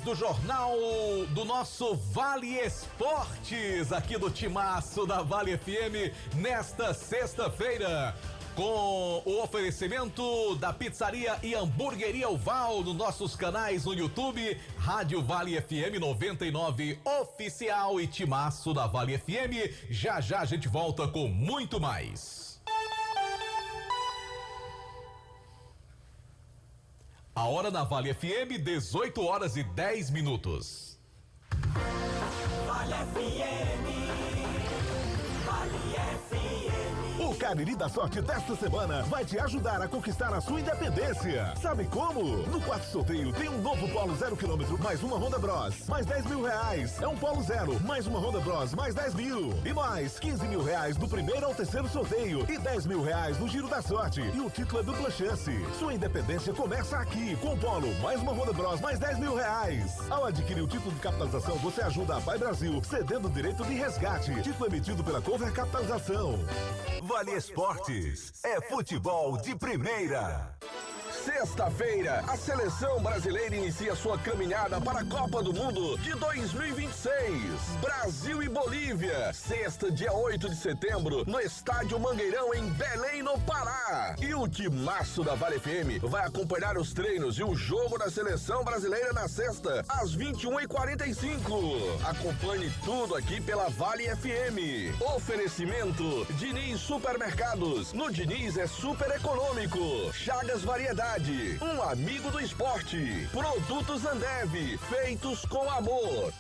do jornal do nosso Vale Esportes, aqui do Timaço da Vale FM, nesta sexta-feira, com o oferecimento da Pizzaria e Hamburgueria Oval, nos nossos canais no YouTube, Rádio Vale FM 99 Oficial e Timaço da Vale FM. Já já a gente volta com muito mais. A hora na Vale FM, 18 horas e 10 minutos. Vale FM, Vale FM. O Cariri da Sorte desta semana vai te ajudar a conquistar a sua independência. Sabe como? No quarto sorteio tem um novo Polo 0 km mais uma Honda Bros, mais 10 mil reais. É um Polo 0 mais uma Honda Bros, mais 10 mil. E mais 15 mil reais do primeiro ao terceiro sorteio e 10 mil reais no Giro da Sorte. E o título é dupla chance. Sua independência começa aqui, com o Polo mais uma Honda Bros, mais 10 mil reais. Ao adquirir o título de capitalização, você ajuda a Pai Brasil, cedendo o direito de resgate. Título emitido pela Cover Capitalização. Vale Esportes é futebol de primeira. Sexta-feira, a seleção brasileira inicia sua caminhada para a Copa do Mundo de 2026. Brasil e Bolívia, sexta, dia 8 de setembro, no Estádio Mangueirão, em Belém, no Pará. E o Timaço da Vale FM vai acompanhar os treinos e o jogo da seleção brasileira na sexta, às 21h45. Acompanhe tudo aqui pela Vale FM. Oferecimento Diniz Supermercados. No Diniz é super econômico. Chagas Variedade, um amigo do esporte. Produtos Ambev, feitos com amor.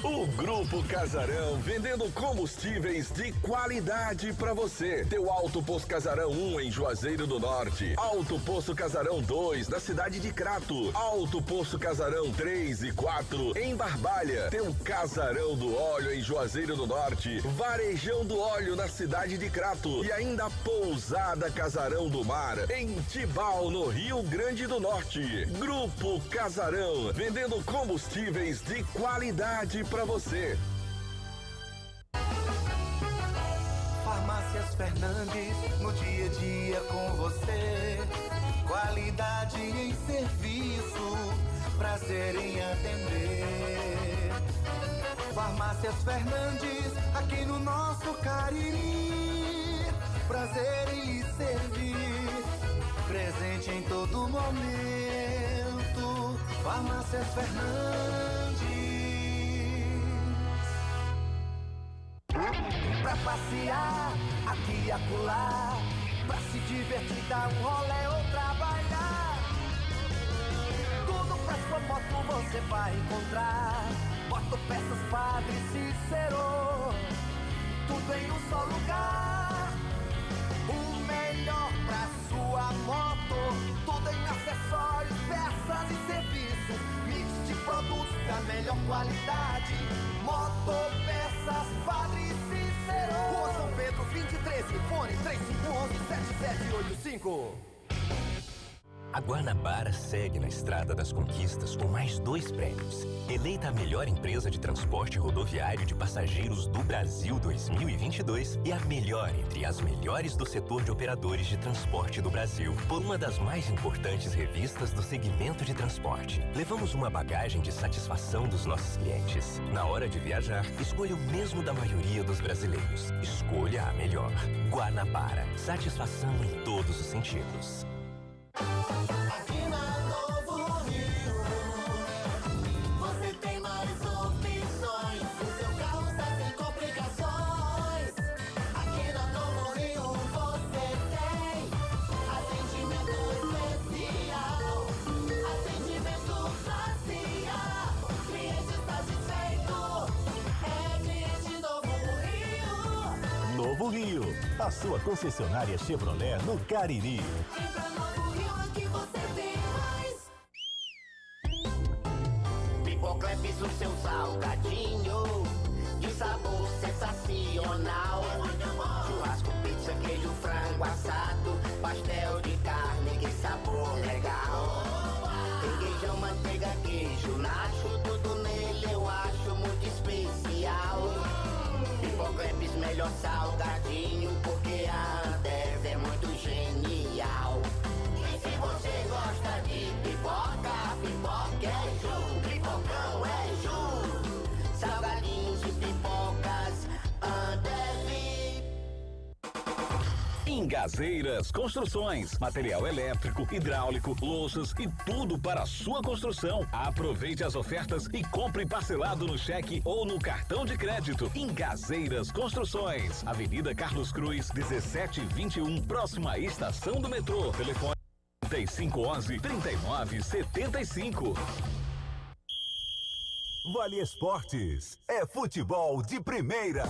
O Grupo Casarão, vendendo combustíveis de qualidade pra você. Teu Alto Posto Casarão 1 em Juazeiro do Norte, Alto Posto Casarão 2 na cidade de Crato, Alto Posto Casarão 3 e 4 em Barbalha. Tem um Casarão do Óleo em Juazeiro do Norte, Varejão do Óleo na cidade de Crato e ainda Pousada Casarão do Mar em Tibau, no Rio Grande do Norte. Grupo Casarão, vendendo combustíveis de qualidade pra você. Farmácias Fernandes, no dia a dia com você. Qualidade em serviço, prazer em atender. Farmácias Fernandes, aqui no nosso Cariri. Prazer em lhe servir, presente em todo momento. Farmácias Fernandes. Pra passear, aqui e acolá, pra se divertir, dar um rolê ou trabalhar. Tudo pra sua moto você vai encontrar. Motopeças Padre Cícero, tudo em um só lugar. O melhor pra sua moto, tudo em acessórios, peças e serviços. Mix de produtos da melhor qualidade. Motopeças Padre Cícero, Rua São Pedro 2013, fone 3511-7785. A Guanabara segue na estrada das conquistas com mais 2 prêmios. Eleita a melhor empresa de transporte rodoviário de passageiros do Brasil 2022 e a melhor entre as melhores do setor de operadores de transporte do Brasil, por uma das mais importantes revistas do segmento de transporte. Levamos uma bagagem de satisfação dos nossos clientes. Na hora de viajar, escolha o mesmo da maioria dos brasileiros. Escolha a melhor. Guanabara. Satisfação em todos os sentidos. Aqui na Novo Rio, você tem mais opções. O seu carro está sem complicações. Aqui na Novo Rio você tem atendimento especial, atendimento facial. O cliente está satisfeito, é cliente Novo Rio. Novo Rio, a sua concessionária Chevrolet no Cariri. Pipocleps, o seu salgadinho de sabor sensacional. Churrasco, pizza, queijo, frango assado, pastel de carne, que sabor legal. Tem queijão, manteiga, queijo, nacho, tudo nele eu acho muito especial. Pipocleps, melhor salgadinho, porque a Ambev é muito genial. E se você gosta de pipoca, pipoqueijo, pipoca em Gazeiras Construções, material elétrico, hidráulico, louças e tudo para a sua construção. Aproveite as ofertas e compre parcelado no cheque ou no cartão de crédito em Gazeiras Construções, Avenida Carlos Cruz, 1721, próxima à estação do metrô. Telefone 3511-3975. Vale Esportes é futebol de primeira.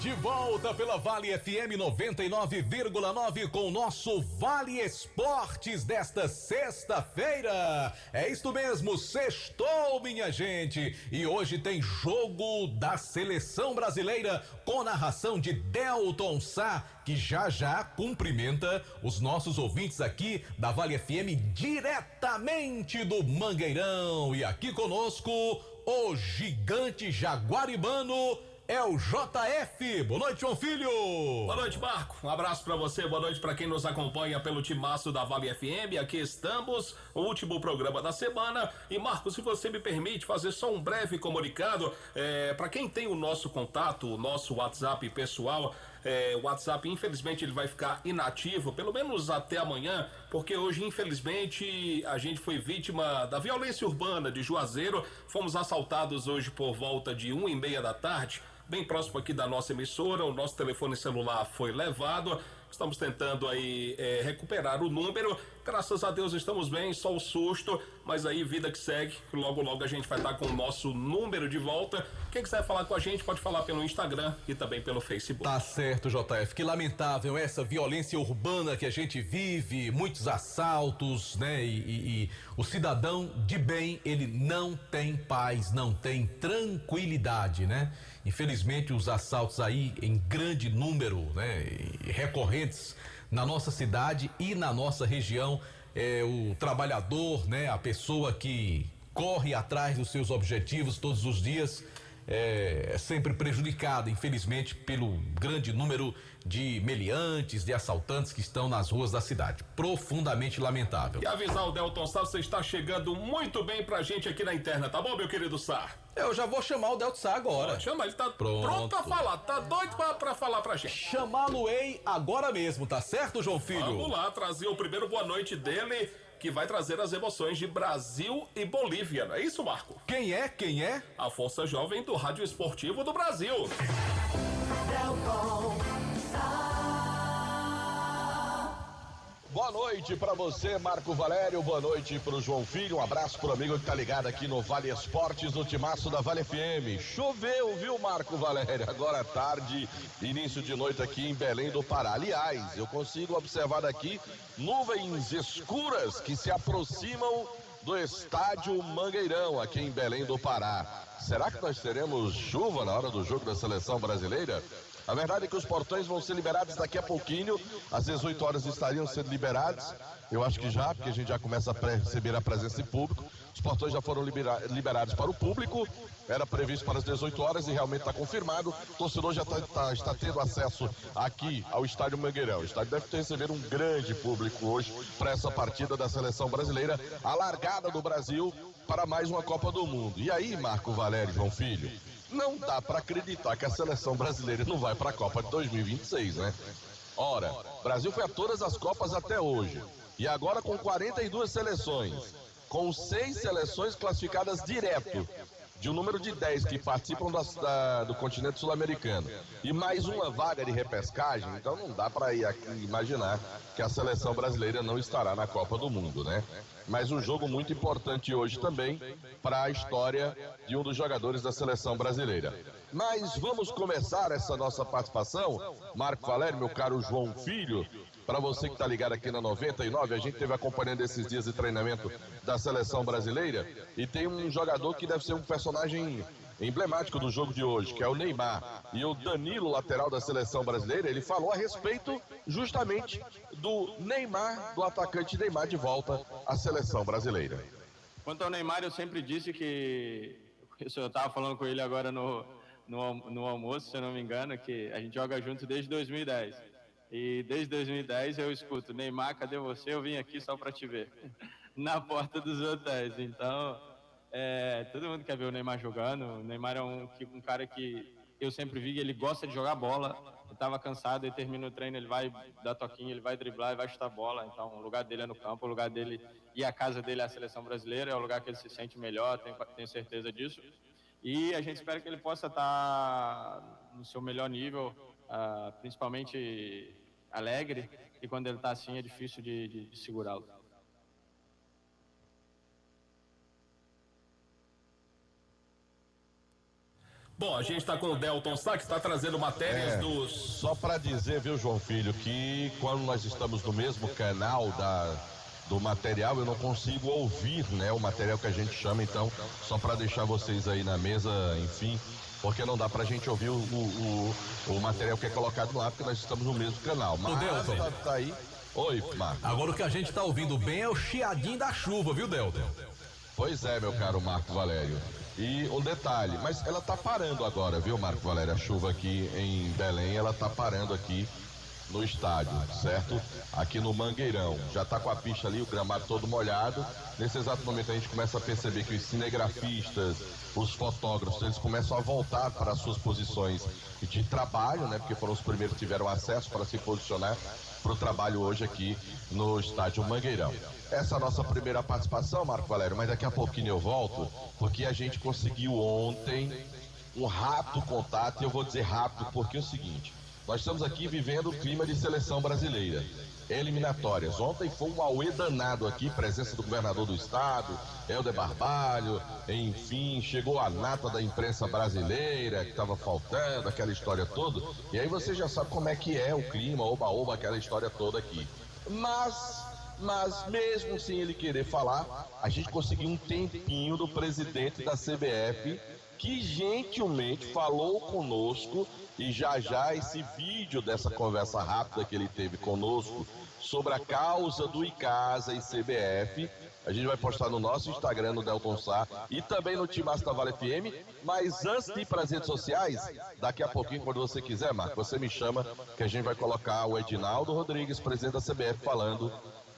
De volta pela Vale FM 99,9 com o nosso Vale Esportes desta sexta-feira. É isto mesmo, sextou, minha gente. E hoje tem jogo da seleção brasileira com narração de Delton Sá, que já cumprimenta os nossos ouvintes aqui da Vale FM diretamente do Mangueirão. E aqui conosco o gigante jaguaribano é o JF. Boa noite, João Filho. Boa noite, Marco. Um abraço pra você, boa noite pra quem nos acompanha pelo timaço da Vale FM. Aqui estamos, o último programa da semana. E, Marco, se você me permite fazer só um breve comunicado, pra quem tem o nosso contato, o nosso WhatsApp pessoal, o WhatsApp, infelizmente, ele vai ficar inativo, pelo menos até amanhã, porque hoje, infelizmente, a gente foi vítima da violência urbana de Juazeiro. Fomos assaltados hoje por volta de 1h30 da tarde, bem próximo aqui da nossa emissora. O nosso telefone celular foi levado. Estamos tentando aí recuperar o número. Graças a Deus estamos bem, só o susto, mas aí vida que segue. Logo a gente vai estar com o nosso número de volta. Quem quiser falar com a gente pode falar pelo Instagram e também pelo Facebook. Tá certo, JF. Que lamentável essa violência urbana que a gente vive, muitos assaltos, né? E o cidadão de bem, ele não tem paz, não tem tranquilidade, né? Infelizmente, os assaltos aí em grande número, né? Recorrentes na nossa cidade e na nossa região. O trabalhador, né? A pessoa que corre atrás dos seus objetivos todos os dias é sempre prejudicada, infelizmente, pelo grande número de meliantes, de assaltantes que estão nas ruas da cidade. Profundamente lamentável. E avisar o Delton Sá, você está chegando muito bem pra gente aqui na interna, tá bom, meu querido Sá? Eu já vou chamar o Delton Sá agora. Chama, ele tá pronto a falar, tá doido pra falar pra gente. Chamá-lo-ei agora mesmo, tá certo, João Filho? Vamos lá, trazer o primeiro boa noite dele, que vai trazer as emoções de Brasil e Bolívia, não é isso, Marco? Quem é? A Força Jovem do Rádio Esportivo do Brasil. Boa noite pra você, Marco Valério. Boa noite pro João Filho. Um abraço pro amigo que tá ligado aqui no Vale Esportes, no timaço da Vale FM. Choveu, viu, Marco Valério? Agora à tarde, início de noite aqui em Belém do Pará. Aliás, eu consigo observar daqui nuvens escuras que se aproximam do estádio Mangueirão, aqui em Belém do Pará. Será que nós teremos chuva na hora do jogo da seleção brasileira? A verdade é que os portões vão ser liberados daqui a pouquinho, às 18 horas estariam sendo liberados. Eu acho que já, porque a gente já começa a receber a presença de público. Os portões já foram liberados para o público, era previsto para as 18 horas e realmente está confirmado. O torcedor já está tendo acesso aqui ao estádio Mangueirão. O estádio deve receber um grande público hoje para essa partida da seleção brasileira, a largada do Brasil para mais uma Copa do Mundo. E aí, Marco Valério, João Filho, não dá para acreditar que a seleção brasileira não vai para a Copa de 2026, né? Ora, o Brasil foi a todas as Copas até hoje. E agora com 42 seleções, com 6 seleções classificadas direto, de um número de 10 que participam do continente sul-americano, e mais uma vaga de repescagem, então não dá para imaginar que a seleção brasileira não estará na Copa do Mundo, né? Mas um jogo muito importante hoje também para a história de um dos jogadores da seleção brasileira. Mas vamos começar essa nossa participação, Marco Valério, meu caro João Filho. Para você que está ligado aqui na 99, a gente esteve acompanhando esses dias de treinamento da seleção brasileira e tem um jogador que deve ser um personagem emblemático do jogo de hoje, que é o Neymar. E o Danilo, lateral da seleção brasileira, ele falou a respeito justamente do Neymar, do atacante Neymar de volta à seleção brasileira. Quanto ao Neymar, eu sempre disse que, eu estava falando com ele agora no almoço, se eu não me engano, que a gente joga junto desde 2010. E desde 2010 eu escuto: Neymar, cadê você? Eu vim aqui só para te ver, na porta dos hotéis. Então, Todo mundo quer ver o Neymar jogando. O Neymar é um cara que eu sempre vi, ele gosta de jogar bola. Ele estava cansado, ele termina o treino, ele vai dar toquinho, ele vai driblar, ele vai chutar bola. Então, o lugar dele é no campo, o lugar dele e a casa dele é a seleção brasileira, é o lugar que ele se sente melhor, tenho certeza disso. E a gente espera que ele possa estar no seu melhor nível, principalmente alegre, e quando ele está assim é difícil de segurá-lo. Bom, a gente está com o Delton Sá, que está trazendo matérias dos... Só para dizer, viu, João Filho, que quando nós estamos no mesmo canal do material, eu não consigo ouvir, né, o material que a gente chama, então, só para deixar vocês aí na mesa, enfim, porque não dá pra gente ouvir o material que é colocado lá, porque nós estamos no mesmo canal. Mas Delton, tá aí. Oi, Marco. Agora o que a gente tá ouvindo bem é o chiadinho da chuva, viu, Delton? Pois é, meu caro Marco Valério. E um detalhe, mas ela tá parando agora, viu, Marco Valério? A chuva aqui em Belém, ela tá parando aqui no estádio, certo? Aqui no Mangueirão. Já tá com a pista ali, o gramado todo molhado. Nesse exato momento a gente começa a perceber que os cinegrafistas, os fotógrafos, eles começam a voltar para as suas posições de trabalho, né? Porque foram os primeiros que tiveram acesso para se posicionar para o trabalho hoje aqui no estádio Mangueirão. Essa é a nossa primeira participação, Marco Valério, mas daqui a pouquinho eu volto, porque a gente conseguiu ontem um rápido contato, e eu vou dizer rápido porque é o seguinte, nós estamos aqui vivendo o clima de seleção brasileira, eliminatórias. Ontem foi um auê danado aqui, presença do governador do estado, Helder Barbalho, enfim, chegou a nata da imprensa brasileira, que estava faltando, aquela história toda, e aí você já sabe como é que é o clima, oba-oba, aquela história toda aqui. Mas mesmo sem ele querer falar, a gente conseguiu um tempinho do presidente da CBF, que gentilmente falou conosco, e já esse vídeo dessa conversa rápida que ele teve conosco sobre a causa do Icasa e CBF, a gente vai postar no nosso Instagram, no Delton Sá, e também no Timaço da Vale FM. Mas antes de ir para as redes sociais, daqui a pouquinho, quando você quiser, Marco, você me chama, que a gente vai colocar o Edinaldo Rodrigues, presidente da CBF, falando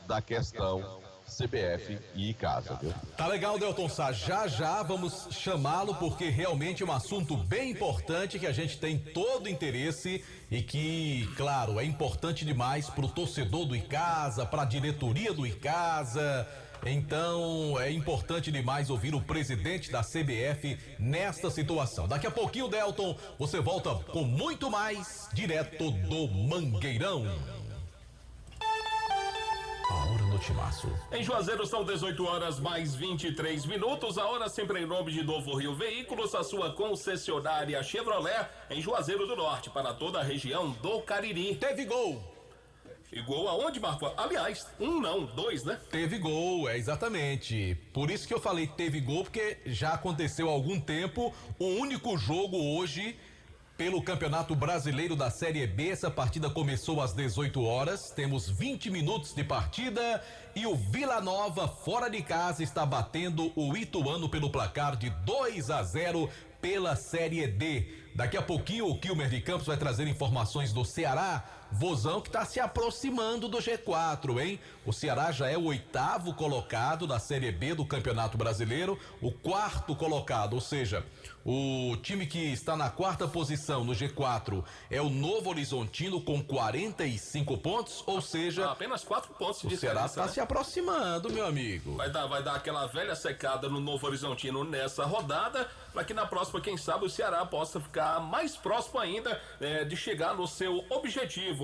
da questão CBF e Icasa, viu? Tá legal, Delton Sá, já vamos chamá-lo, porque realmente é um assunto bem importante que a gente tem todo interesse e que, claro, é importante demais pro torcedor do Icasa, pra diretoria do Icasa. Então é importante demais ouvir o presidente da CBF nesta situação. Daqui a pouquinho, Delton, você volta com muito mais direto do Mangueirão. A hora no Timaço. Em Juazeiro são 18 horas mais 23 minutos. A hora sempre em nome de Novo Rio Veículos, a sua concessionária Chevrolet em Juazeiro do Norte, para toda a região do Cariri. Teve gol. E gol aonde, Marco? Aliás, 2, né? Teve gol, exatamente. Por isso que eu falei teve gol, porque já aconteceu há algum tempo. O único jogo hoje pelo Campeonato Brasileiro da Série B. Essa partida começou às 18 horas. Temos 20 minutos de partida e o Vila Nova, fora de casa, está batendo o Ituano pelo placar de 2-0 pela Série D. Daqui a pouquinho o Kilmer de Campos vai trazer informações do Ceará, Vozão, que está se aproximando do G4, hein? O Ceará já é o 8º colocado da Série B do Campeonato Brasileiro, o 4º colocado, ou seja, o time que está na 4ª posição no G4 é o Novo Horizontino com 45 pontos, ou seja, apenas 4 pontos de diferença. O Ceará está se aproximando, meu amigo. Vai dar aquela velha secada no Novo Horizontino nessa rodada, para que na próxima, quem sabe, o Ceará possa ficar mais próximo ainda de chegar no seu objetivo,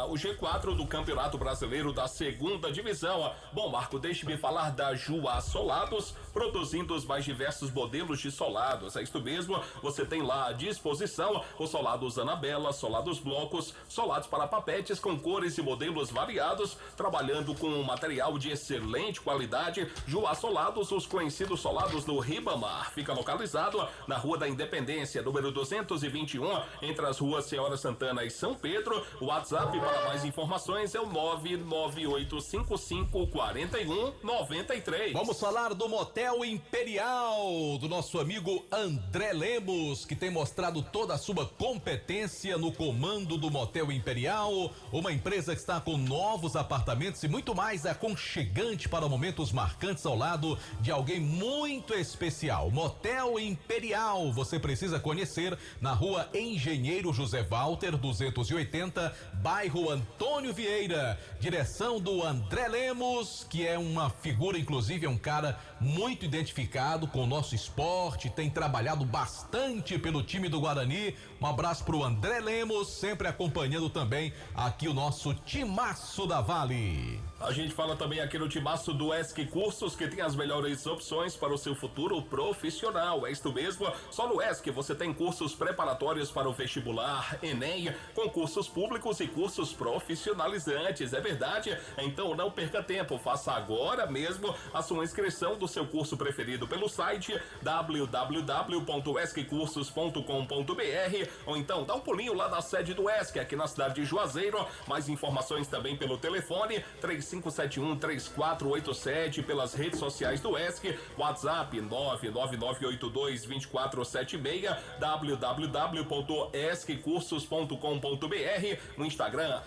o G4 do Campeonato Brasileiro da 2ª Divisão. Bom, Marco, deixe-me falar da Juá Solados, produzindo os mais diversos modelos de solados. É isso mesmo, você tem lá à disposição os solados Anabela, solados blocos, solados para papetes com cores e modelos variados, trabalhando com um material de excelente qualidade. Juá Solados, os conhecidos solados do Ribamar, fica localizado na Rua da Independência, número 221, entre as ruas Senhora Santana e São Pedro. O WhatsApp WhatsApp para mais informações é o 998554193. Vamos falar do Motel Imperial, do nosso amigo André Lemos, que tem mostrado toda a sua competência no comando do Motel Imperial, uma empresa que está com novos apartamentos e muito mais aconchegante para momentos marcantes ao lado de alguém muito especial. Motel Imperial, você precisa conhecer na rua Engenheiro José Walter, 280, bairro Antônio Vieira. Direção do André Lemos, que é uma figura, inclusive é um cara muito identificado com o nosso esporte, tem trabalhado bastante pelo time do Guarani. Um abraço pro André Lemos, sempre acompanhando também aqui o nosso timaço da Vale. A gente fala também aqui no timaço do ESC Cursos, que tem as melhores opções para o seu futuro profissional. É isso mesmo, só no ESC você tem cursos preparatórios para o vestibular, Enem, concursos públicos e cursos profissionalizantes, é verdade? Então não perca tempo, faça agora mesmo a sua inscrição do seu curso preferido pelo site www.esccursos.com.br ou então dá um pulinho lá na sede do ESC, aqui na cidade de Juazeiro. Mais informações também pelo telefone 3571-3487, pelas redes sociais do ESC, WhatsApp 99982-2476, www.esccursos.com.br, no Instagram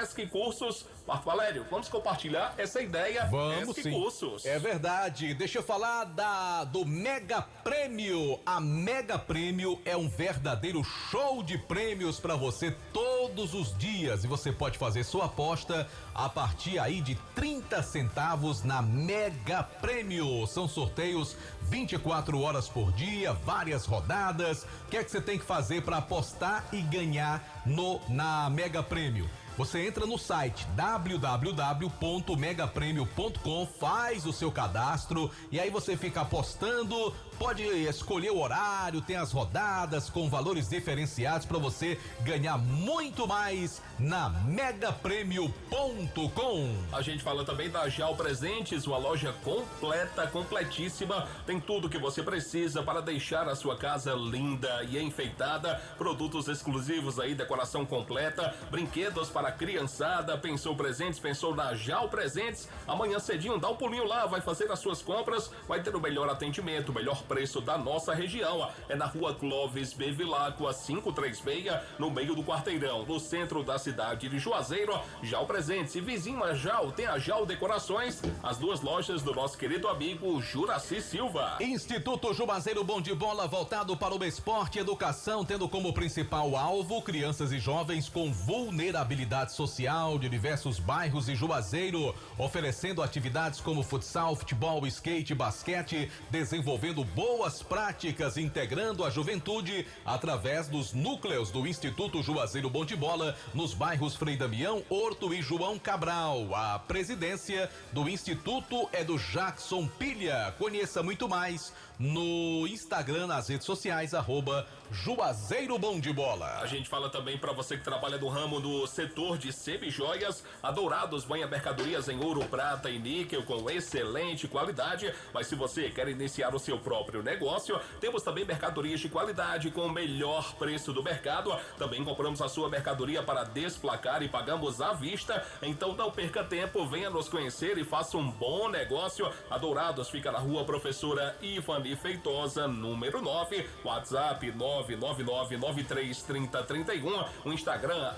@esccursos. Marco Valério, vamos compartilhar essa ideia. Vamos sim. Cursos. É verdade. Deixa eu falar do Mega Prêmio. A Mega Prêmio é um verdadeiro show de prêmios para você todos os dias e você pode fazer sua aposta a partir aí de 30 centavos na Mega Prêmio. São sorteios 24 horas por dia, várias rodadas. O que é que você tem que fazer para apostar e ganhar na Mega Prêmio? Você entra no site www.megapremio.com, faz o seu cadastro e aí você fica apostando, pode escolher o horário, tem as rodadas com valores diferenciados para você ganhar muito mais na megapremio.com. A gente fala também da Jal Presentes, uma loja completa, completíssima, tem tudo que você precisa para deixar a sua casa linda e enfeitada, produtos exclusivos aí, decoração completa, brinquedos para criançada. Pensou presentes, pensou na Jal Presentes? Amanhã cedinho dá um pulinho lá, vai fazer as suas compras, vai ter o melhor atendimento, o melhor preço da nossa região. É na rua Clóvis Bevilacqua 536, no meio do quarteirão, no centro da cidade de Juazeiro. Jal Presentes, e vizinho a Jal tem a Jal Decorações, as duas lojas do nosso querido amigo Juraci Silva. Instituto Juazeiro Bom de Bola, voltado para o esporte e educação, tendo como principal alvo crianças e jovens com vulnerabilidade social de diversos bairros de Juazeiro, oferecendo atividades como futsal, futebol, skate, basquete, desenvolvendo boas práticas, integrando a juventude através dos núcleos do Instituto Juazeiro Bom de Bola, nos bairros Frei Damião, Horto e João Cabral. A presidência do Instituto é do Jackson Pilha. Conheça muito mais no Instagram, nas redes sociais, @Juazeiro Bom de Bola. A gente fala também para você que trabalha no ramo do setor de semijoias, a Dourados banha mercadorias em ouro, prata e níquel com excelente qualidade. Mas se você quer iniciar o seu próprio negócio, temos também mercadorias de qualidade com o melhor preço do mercado. Também compramos a sua mercadoria para desplacar e pagamos à vista. Então não perca tempo, venha nos conhecer e faça um bom negócio. A Dourados fica na rua Professora Ivani Feitosa, número 9, WhatsApp 999933031, o Instagram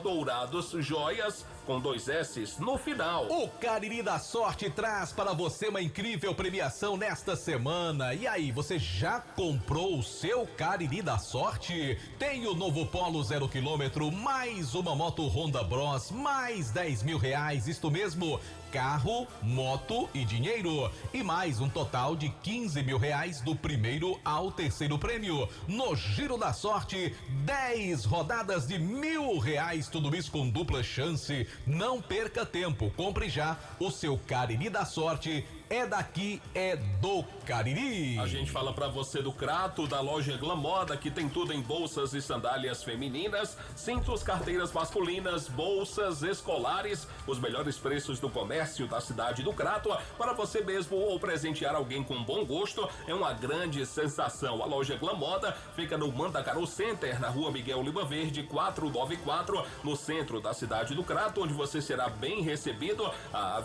@Dourados Joias com 2 S's no final. O Cariri da Sorte traz para você uma incrível premiação nesta semana. E aí, você já comprou o seu Cariri da Sorte? Tem o novo Polo 0 km, mais uma moto Honda Bros, mais R$10.000, isto mesmo, carro, moto e dinheiro. E mais um total de R$15.000 do primeiro ao terceiro prêmio. No Giro da Sorte, 10 rodadas de R$1.000, tudo isso com dupla chance. Não perca tempo, compre já o seu Cariri da Sorte é daqui, é do Cariri. A gente fala pra você do Crato, da loja Glamoda, que tem tudo em bolsas e sandálias femininas, cintos, carteiras masculinas, bolsas escolares, os melhores preços do comércio da cidade do Crato, para você mesmo ou presentear alguém com bom gosto, é uma grande sensação. A loja Glamoda fica no Mandacaru Center, na rua Miguel Lima Verde, 494, no centro da cidade do Crato, onde você será bem recebido.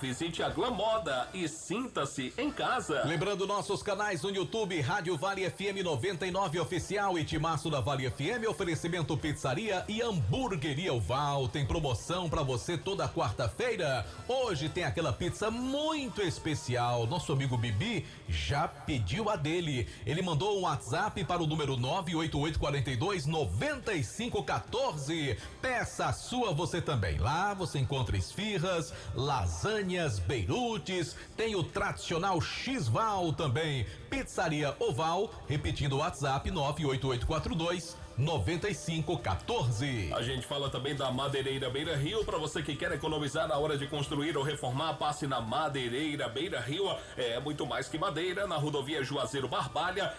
Visite a Glamoda e sinta-se em casa. Lembrando nossos canais no YouTube, Rádio Vale FM 99 Oficial e Timaço da Vale FM, oferecimento pizzaria e hamburgueria Oval. Tem promoção pra você toda quarta-feira. Hoje tem aquela pizza muito especial. Nosso amigo Bibi já pediu a dele. Ele mandou um WhatsApp para o número 988429514. Peça a sua você também. Lá você encontra esfirras, lasanhas, beirutes, tem o tradicional X-Val também. Pizzaria Oval, repetindo o WhatsApp 988429514. A gente fala também da Madeireira Beira Rio. Para você que quer economizar na hora de construir ou reformar, passe na Madeireira Beira Rio. É muito mais que madeira. Na rodovia Juazeiro Barbalha.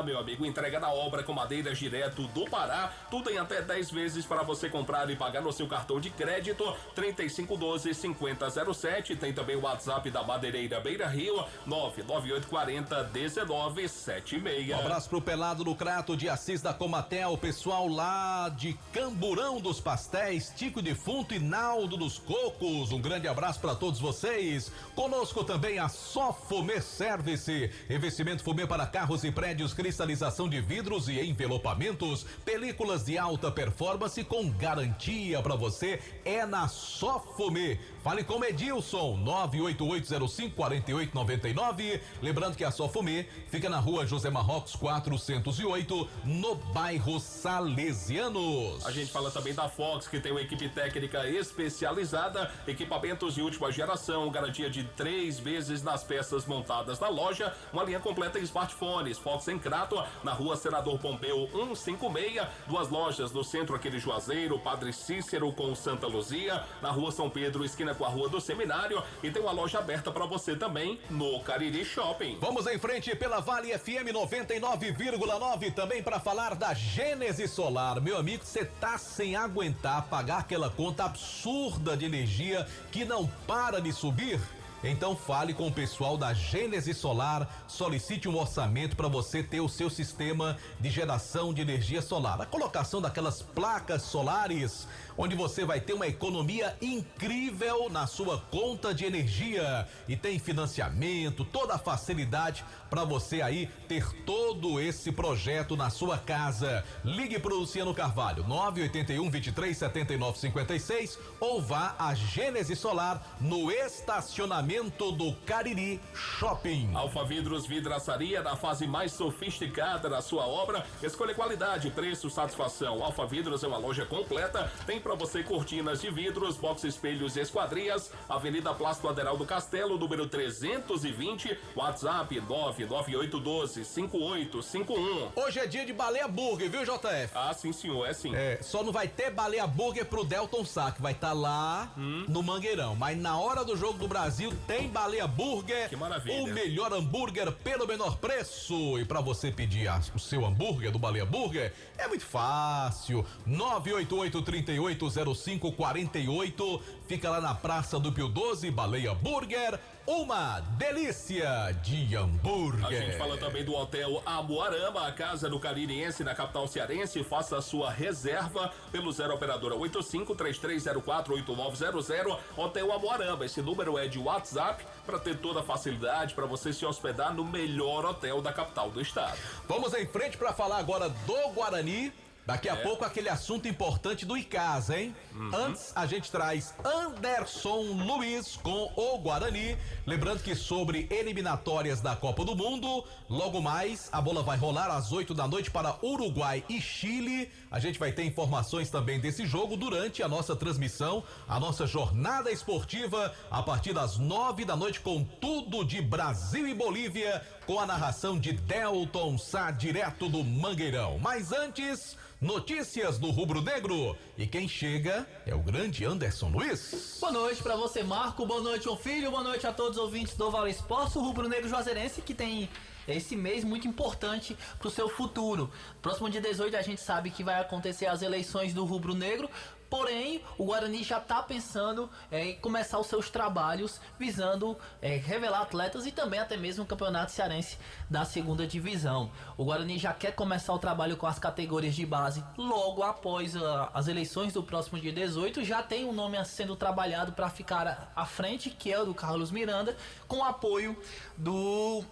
Meu amigo, entrega na obra com madeiras direto do Pará. Tudo em até 10 vezes para você comprar e pagar no seu cartão de crédito. 3512-5007. Tem também o WhatsApp da Madeireira Beira Rio. 99840-1976. Um abraço pro Pelado do Crato de Assis da Comatel, pessoal lá de Camburão dos Pastéis, Tico Defunto e Naldo dos Cocos. Um grande abraço para todos vocês. Conosco também a Só Fumê Service, investimento fumê para carros e prédios, cristalização de vidros e envelopamentos, películas de alta performance com garantia para você. É na Só Fumê. Fale com Edilson, 988054899. Lembrando que a Só Fumê fica na rua José Marrocos 408, no bairro Salesianos. A gente fala também da Fox, que tem uma equipe técnica especializada, equipamentos de última geração, garantia de 3 vezes nas peças montadas na loja, uma linha completa em smartphones. Fox em Crato, na rua Senador Pompeu 156, 2 lojas no centro, aquele Juazeiro, Padre Cícero com Santa Luzia, na rua São Pedro, esquina com a rua do Seminário, e tem uma loja aberta para você também no Cariri Shopping. Vamos em frente pela Vale FM 99,9 também para falar da Gênesis Solar. Meu amigo, você tá sem aguentar pagar aquela conta absurda de energia que não para de subir? Então fale com o pessoal da Gênesis Solar, solicite um orçamento para você ter o seu sistema de geração de energia solar. A colocação daquelas placas solares, onde você vai ter uma economia incrível na sua conta de energia e tem financiamento, toda a facilidade para você aí ter todo esse projeto na sua casa. Ligue pro Luciano Carvalho, 981-23-7956 ou vá a Gênesis Solar no estacionamento do Cariri Shopping. Alfavidros Vidraçaria, na fase mais sofisticada da sua obra. Escolha qualidade, preço, satisfação. Alfavidros é uma loja completa. Tem para você cortinas de vidros, box espelhos e esquadrias. Avenida Plácido Aderaldo Castelo, número 320. WhatsApp 99812-5851. Hoje é dia de baleia burger, viu, JF? Sim, senhor, é sim. Só não vai ter baleia burger pro Delton Sá, que vai estar lá no Mangueirão. Mas na hora do Jogo do Brasil tem baleia burger. Que maravilha. O melhor hambúrguer pelo menor preço. E pra você pedir o seu hambúrguer do Baleia Burger, é muito fácil. 988-380548. Fica lá na Praça do Pio 12, Baleia Burger. Uma delícia de hambúrguer. A gente fala também do Hotel Amoarama, a casa do caririense na capital cearense. Faça a sua reserva pelo 0 operadora 85-3304-8900. Hotel Amoarama, esse número é de WhatsApp para ter toda a facilidade para você se hospedar no melhor hotel da capital do estado. Vamos em frente para falar agora do Guarani. Daqui a pouco aquele assunto importante do Icasa, hein? Antes a gente traz Anderson Luiz com o Guarani. Lembrando que sobre eliminatórias da Copa do Mundo, logo mais a bola vai rolar às 8 da noite para Uruguai e Chile. A gente vai ter informações também desse jogo durante a nossa transmissão, a nossa jornada esportiva a partir das 9 da noite com tudo de Brasil e Bolívia, com a narração de Delton Sá, direto do Mangueirão. Mas antes, Notícias do Rubro Negro. E quem chega é o grande Anderson Luiz. Boa noite pra você, Marco. Boa noite, João Filho. Boa noite a todos os ouvintes do Vale Esporte. O Rubro Negro Juazeirense que tem esse mês muito importante pro seu futuro. Próximo dia 18 a gente sabe que vai acontecer as eleições do Rubro Negro. Porém, o Guarani já está pensando em começar os seus trabalhos visando revelar atletas e também até mesmo o Campeonato Cearense da segunda divisão. O Guarani já quer começar o trabalho com as categorias de base logo após as eleições do próximo dia 18. Já tem um nome sendo trabalhado para ficar à frente, que é o do Carlos Miranda, com o apoio do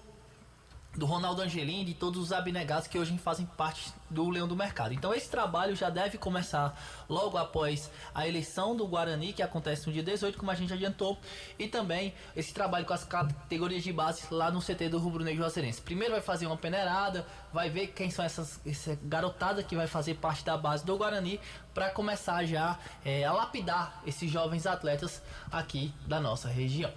Ronaldo Angelim e de todos os abnegados que hoje fazem parte do Leão do Mercado. Então esse trabalho já deve começar logo após a eleição do Guarani, que acontece no dia 18, como a gente adiantou, e também esse trabalho com as categorias de base lá no CT do Rubro Negro Juazeirense. Primeiro vai fazer uma peneirada, vai ver quem são essa garotada que vai fazer parte da base do Guarani, para começar já a lapidar esses jovens atletas aqui da nossa região.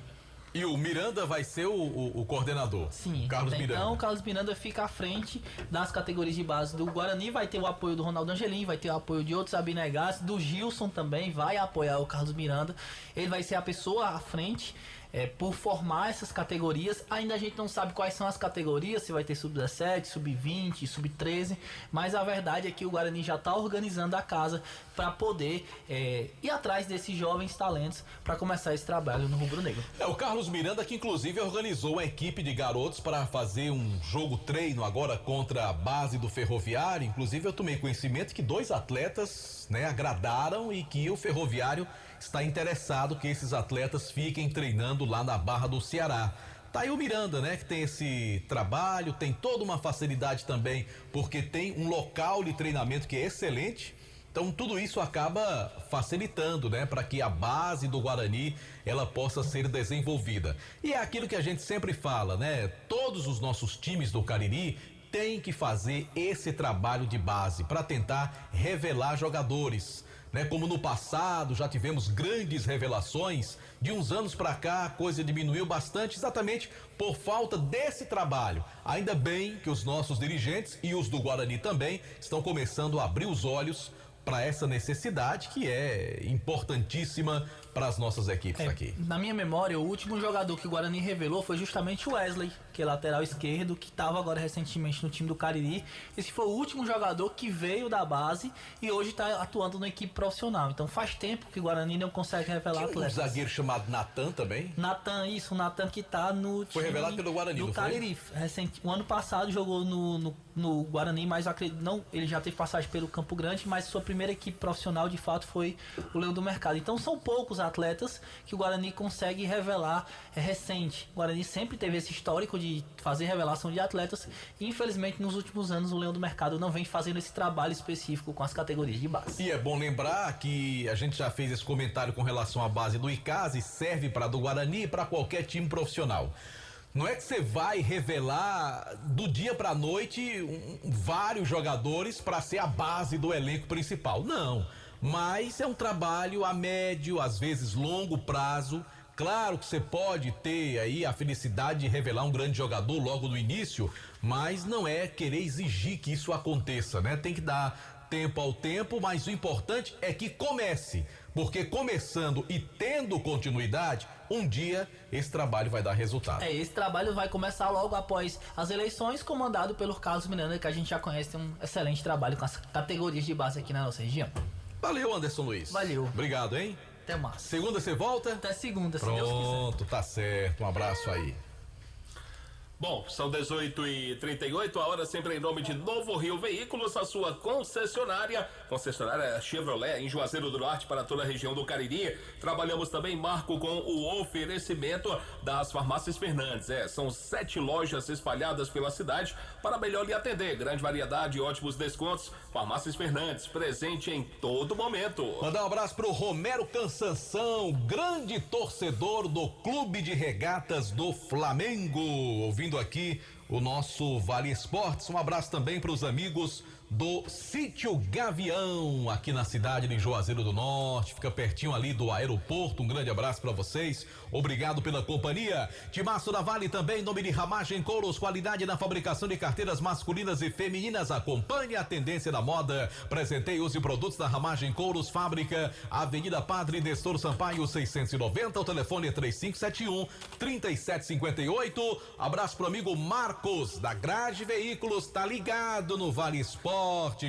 E o Miranda vai ser o coordenador. Sim, Carlos Miranda. Então o Carlos Miranda fica à frente das categorias de base do Guarani, vai ter o apoio do Ronaldo Angelim, vai ter o apoio de outros abnegados, do Gilson também vai apoiar o Carlos Miranda. Ele vai ser a pessoa à frente por formar essas categorias. Ainda a gente não sabe quais são as categorias, se vai ter sub-17, sub-20, sub-13, mas a verdade é que o Guarani já está organizando a casa para poder ir atrás desses jovens talentos para começar esse trabalho no Rubro Negro. O Carlos Miranda que inclusive organizou uma equipe de garotos para fazer um jogo treino agora contra a base do Ferroviário. Inclusive eu tomei conhecimento que 2 atletas agradaram e que o Ferroviário está interessado que esses atletas fiquem treinando lá na Barra do Ceará. Tá aí o Miranda, que tem esse trabalho, tem toda uma facilidade também, porque tem um local de treinamento que é excelente. Então tudo isso acaba facilitando, para que a base do Guarani ela possa ser desenvolvida. E é aquilo que a gente sempre fala, Todos os nossos times do Cariri têm que fazer esse trabalho de base para tentar revelar jogadores. Como no passado já tivemos grandes revelações, de uns anos para cá a coisa diminuiu bastante exatamente por falta desse trabalho. Ainda bem que os nossos dirigentes e os do Guarani também estão começando a abrir os olhos para essa necessidade que é importantíssima para as nossas equipes aqui. Na minha memória, o último jogador que o Guarani revelou foi justamente o Wesley, que é lateral esquerdo, que estava agora recentemente no time do Cariri. Esse foi o último jogador que veio da base e hoje está atuando na equipe profissional. Então faz tempo que o Guarani não consegue revelar atletas. Um zagueiro chamado Natan também? O Natan que está no time. Foi revelado pelo Guarani, do Cariri. O ano passado jogou no Guarani, mas acredito, não, ele já teve passagem pelo Campo Grande, mas sua primeira equipe profissional de fato foi o Leão do Mercado. Então são poucos atletas que o Guarani consegue revelar recente. O Guarani sempre teve esse histórico de fazer revelação de atletas e infelizmente nos últimos anos o Leão do Mercado não vem fazendo esse trabalho específico com as categorias de base. E é bom lembrar que a gente já fez esse comentário com relação à base do Icasa e serve para do Guarani e para qualquer time profissional. Não é que você vai revelar do dia para a noite vários jogadores para ser a base do elenco principal. Não, mas é um trabalho a médio, às vezes longo prazo. Claro que você pode ter aí a felicidade de revelar um grande jogador logo no início, mas não é querer exigir que isso aconteça, Tem que dar tempo ao tempo, mas o importante é que comece, porque começando e tendo continuidade, um dia esse trabalho vai dar resultado. Esse trabalho vai começar logo após as eleições, comandado pelo Carlos Miranda, que a gente já conhece, tem um excelente trabalho com as categorias de base aqui na nossa região. Valeu, Anderson Luiz. Valeu. Obrigado, hein? Até mais. Segunda você volta? Até segunda, se Deus quiser. Pronto, tá certo. Um abraço aí. Bom, são 18h38, a hora sempre em nome de Novo Rio Veículos, a sua concessionária Chevrolet em Juazeiro do Norte para toda a região do Cariri. Trabalhamos também, Marco, com o oferecimento das farmácias Fernandes. São 7 lojas espalhadas pela cidade para melhor lhe atender. Grande variedade e ótimos descontos. Farmácias Fernandes, presente em todo momento. Mandar um abraço pro Romero Cansanção, grande torcedor do Clube de Regatas do Flamengo, ouvindo aqui o nosso Vale Esportes. Um abraço também para os amigos do Sítio Gavião, aqui na cidade de Juazeiro do Norte, fica pertinho ali do aeroporto. Um grande abraço para vocês, obrigado pela companhia. Timaço da Vale também, em nome de Ramagem Couros, qualidade na fabricação de carteiras masculinas e femininas. Acompanhe a tendência da moda. Presentei use produtos da Ramagem Couros, fábrica Avenida Padre Nestor Sampaio 690, o telefone é 3571-3758. Abraço pro amigo Marcos da Grade Veículos, tá ligado no Vale Esporte,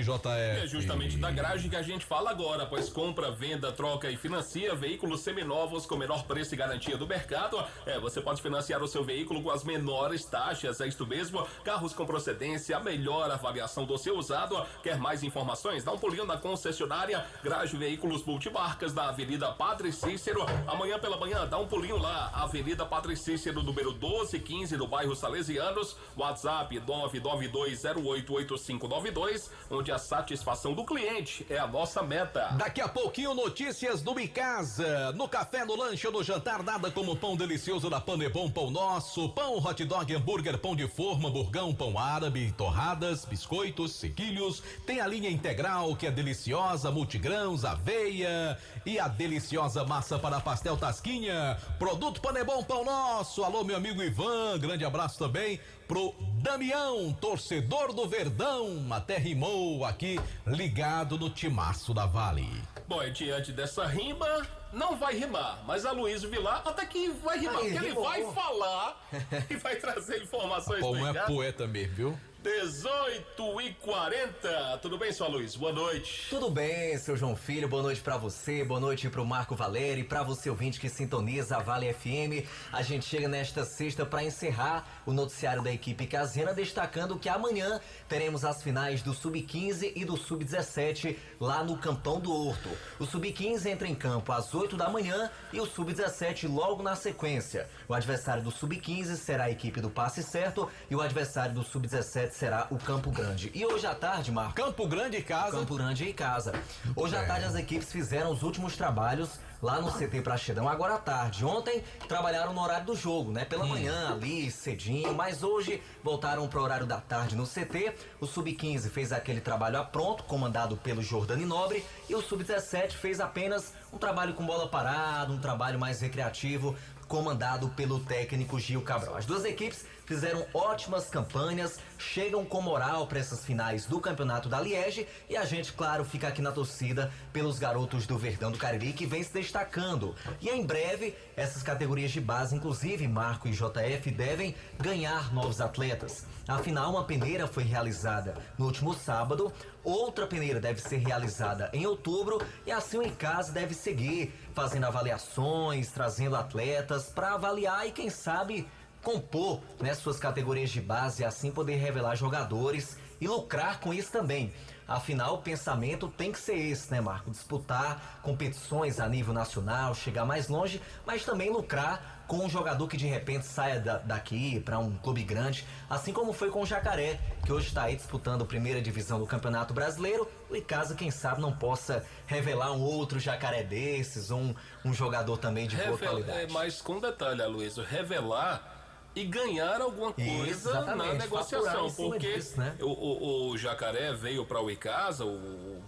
JF. É justamente da Grade que a gente fala agora, pois compra, venda, troca e financia veículos seminovos com menor preço e garantia do mercado. Você pode financiar o seu veículo com as menores taxas, é isto mesmo, carros com procedência, a melhor avaliação do seu usado. Quer mais informações? Dá um pulinho na concessionária Grade Veículos Multimarcas da Avenida Padre Cícero. Amanhã pela manhã, dá um pulinho lá, Avenida Padre Cícero, número 1215, no bairro Salesianos. WhatsApp 992088592, onde a satisfação do cliente é a nossa meta. Daqui a pouquinho, notícias do Micasa. No café, no lanche ou no jantar, nada como pão delicioso da Panebon, pão nosso, pão, hot dog, hambúrguer, pão de forma, burgão, pão árabe, torradas, biscoitos, sequilhos. Tem a linha integral, que é deliciosa, multigrãos, aveia e a deliciosa massa para pastel Tasquinha. Produto Panebon, pão nosso. Alô, meu amigo Ivan, grande abraço também pro Damião, torcedor do Verdão, até rimou aqui, ligado no Timaço da Vale. Bom, e diante dessa rima, não vai rimar, mas a Luiz Vilar até que vai rimar, porque ele vai falar e vai trazer informações. Como é poeta mesmo, viu? 18h40, tudo bem, sua Luiz? Boa noite. Tudo bem, seu João Filho, boa noite pra você, boa noite pro Marco Valério e pra você ouvinte que sintoniza a Vale FM. A gente chega nesta sexta pra encerrar o noticiário da equipe casena, destacando que amanhã teremos as finais do Sub-15 e do Sub-17 lá no Campão do Horto. O Sub-15 entra em campo às 8 da manhã e o Sub-17 logo na sequência. O adversário do Sub-15 será a equipe do Passe Certo e o adversário do Sub-17 será o Campo Grande. E hoje à tarde, Marco... Campo Grande e casa. Campo Grande e casa. Hoje à tarde as equipes fizeram os últimos trabalhos lá no CT Praxedão, agora à tarde. Ontem trabalharam no horário do jogo, né? Pela manhã ali, cedinho, mas hoje voltaram pro horário da tarde no CT. O Sub-15 fez aquele trabalho a pronto, comandado pelo Jordani Nobre, e o Sub-17 fez apenas um trabalho com bola parada, um trabalho mais recreativo, comandado pelo técnico Gil Cabral. As duas equipes fizeram ótimas campanhas, chegam com moral para essas finais do Campeonato da Liege e a gente, claro, fica aqui na torcida pelos garotos do Verdão do Cariri que vem se destacando. E em breve, essas categorias de base, inclusive Marco e JF, devem ganhar novos atletas. Afinal, uma peneira foi realizada no último sábado, outra peneira deve ser realizada em outubro e assim o Icasa deve seguir fazendo avaliações, trazendo atletas para avaliar e quem sabe compor, né, suas categorias de base e assim poder revelar jogadores e lucrar com isso também. Afinal, o pensamento tem que ser esse, né, Marco? Disputar competições a nível nacional, chegar mais longe, mas também lucrar com um jogador que de repente saia daqui para um clube grande, assim como foi com o Jacaré, que hoje está aí disputando a primeira divisão do Campeonato Brasileiro. E caso, quem sabe, não possa revelar um outro Jacaré desses, um jogador também de boa qualidade. Mas com detalhe, Aloysio, revelar e ganhar alguma coisa na negociação, porque disso, né? o Jacaré veio para o Icasa,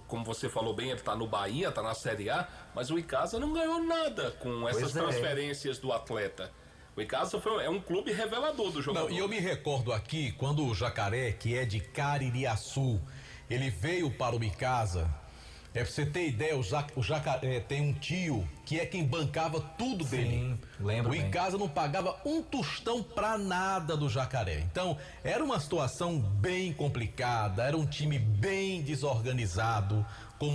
como você falou bem, ele está no Bahia, está na Série A, mas o Icasa não ganhou nada com essas transferências do atleta. O Icasa é um clube revelador do jogador. Não, e eu me recordo aqui, quando o Jacaré, que é de Caririaçu, ele veio para o Icasa. Pra você ter ideia, o Jacaré tem um tio que é quem bancava tudo dele. Sim, lembro. O Icasa não pagava um tostão pra nada do Jacaré. Então, era uma situação bem complicada, era um time bem desorganizado, com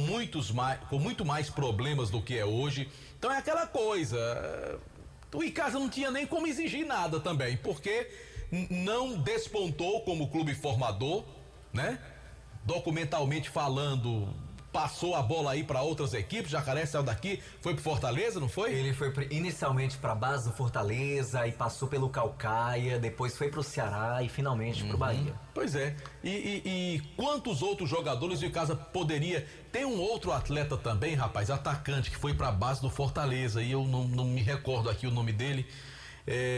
muito mais problemas do que é hoje. Então é aquela coisa, o Icasa não tinha nem como exigir nada também, porque não despontou como clube formador, né? Documentalmente falando, passou a bola aí para outras equipes. Jacaré saiu daqui, foi pro Fortaleza, não foi? Ele foi inicialmente para a base do Fortaleza e passou pelo Caucaia, depois foi pro Ceará e finalmente pro Bahia. Pois é. E quantos outros jogadores de casa poderia? Tem um outro atleta também, rapaz, atacante, que foi para a base do Fortaleza e eu não me recordo aqui o nome dele.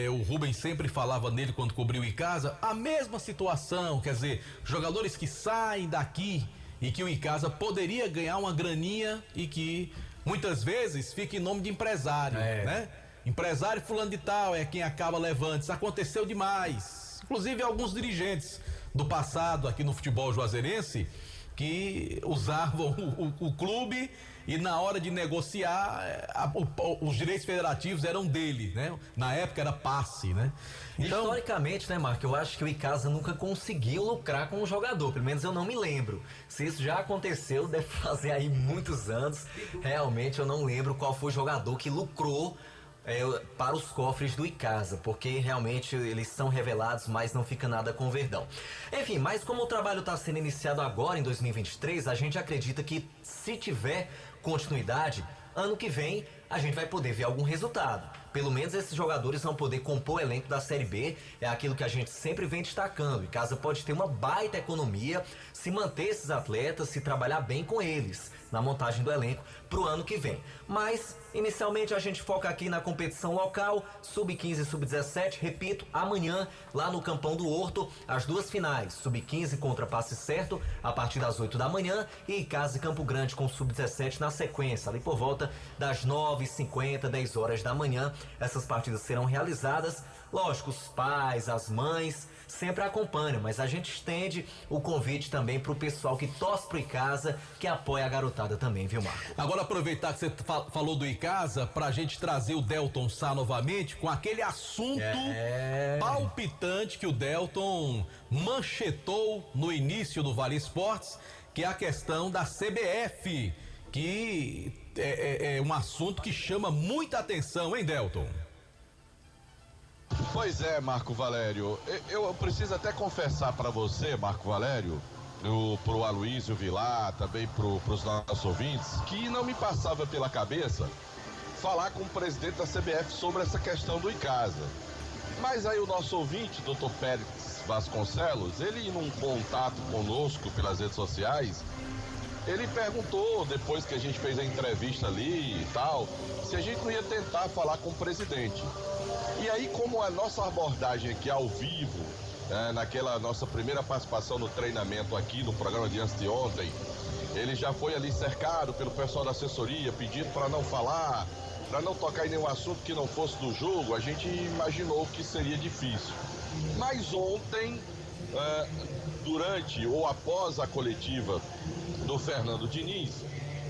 o Rubens sempre falava nele quando cobriu em casa, a mesma situação, quer dizer, jogadores que saem daqui e que o Icasa poderia ganhar uma graninha e que muitas vezes fica em nome de empresário, né? Empresário fulano de tal é quem acaba levando. Isso aconteceu demais. Inclusive alguns dirigentes do passado aqui no futebol juazeirense que usavam o clube e na hora de negociar os direitos federativos eram dele, né? Na época era passe, né? Então, historicamente, né, Marco, eu acho que o Icasa nunca conseguiu lucrar com o jogador, pelo menos eu não me lembro. Se isso já aconteceu, deve fazer aí muitos anos. Realmente eu não lembro qual foi o jogador que lucrou para os cofres do Icasa, porque realmente eles são revelados, mas não fica nada com o Verdão. Enfim, mas como o trabalho está sendo iniciado agora em 2023, a gente acredita que se tiver continuidade, ano que vem a gente vai poder ver algum resultado. Pelo menos esses jogadores vão poder compor o elenco da Série B, é aquilo que a gente sempre vem destacando. O Icasa pode ter uma baita economia se manter esses atletas, se trabalhar bem com eles na montagem do elenco pro ano que vem. Mas, inicialmente, a gente foca aqui na competição local, Sub-15 e Sub-17, repito, amanhã, lá no Campão do Horto, as duas finais, Sub-15 contra Passe Certo, a partir das 8 da manhã, e Icasa e Campo Grande com Sub-17 na sequência, ali por volta das 9h50, 10 horas da manhã, essas partidas serão realizadas. Lógico, os pais, as mães sempre acompanham, mas a gente estende o convite também pro pessoal que torce pro Icasa, que apoia a garotada também, viu, Marco? Agora aproveitar que você falou do Icasa, pra gente trazer o Delton Sá novamente com aquele assunto palpitante que o Delton manchetou no início do Vale Esportes, que é a questão da CBF, que é um assunto que chama muita atenção, hein, Delton? Pois é, Marco Valério, eu preciso até confessar para você, Marco Valério, pro Aloysio Vilar, também pros nossos ouvintes, que não me passava pela cabeça falar com o presidente da CBF sobre essa questão do Icasa. Mas aí o nosso ouvinte, Dr. Pérez Vasconcelos, ele num contato conosco pelas redes sociais, ele perguntou, depois que a gente fez a entrevista ali e tal, se a gente não ia tentar falar com o presidente. E aí, como a nossa abordagem aqui ao vivo, naquela nossa primeira participação no treinamento aqui no programa de antes de ontem, ele já foi ali cercado pelo pessoal da assessoria, pedindo para não falar, para não tocar em nenhum assunto que não fosse do jogo, a gente imaginou que seria difícil. Mas ontem, durante ou após a coletiva do Fernando Diniz,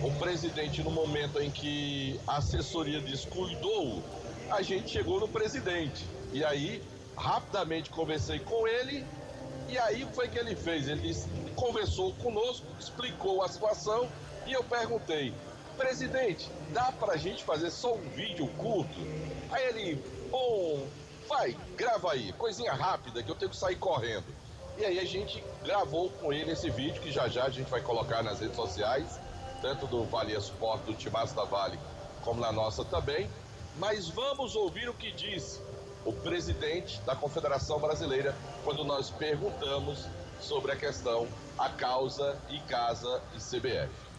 o presidente, no momento em que a assessoria descuidou, a gente chegou no presidente. E aí, rapidamente conversei com ele, e aí foi que ele fez? Ele conversou conosco, explicou a situação, e eu perguntei, presidente, dá pra gente fazer só um vídeo curto? Aí ele, bom, vai, grava aí, coisinha rápida que eu tenho que sair correndo. E aí a gente gravou com ele esse vídeo, que já a gente vai colocar nas redes sociais, tanto do Vale Esporte, do Timaço da Vale, como na nossa também. Mas vamos ouvir o que diz o presidente da Confederação Brasileira quando nós perguntamos sobre a questão, a causa Icasa e CBF.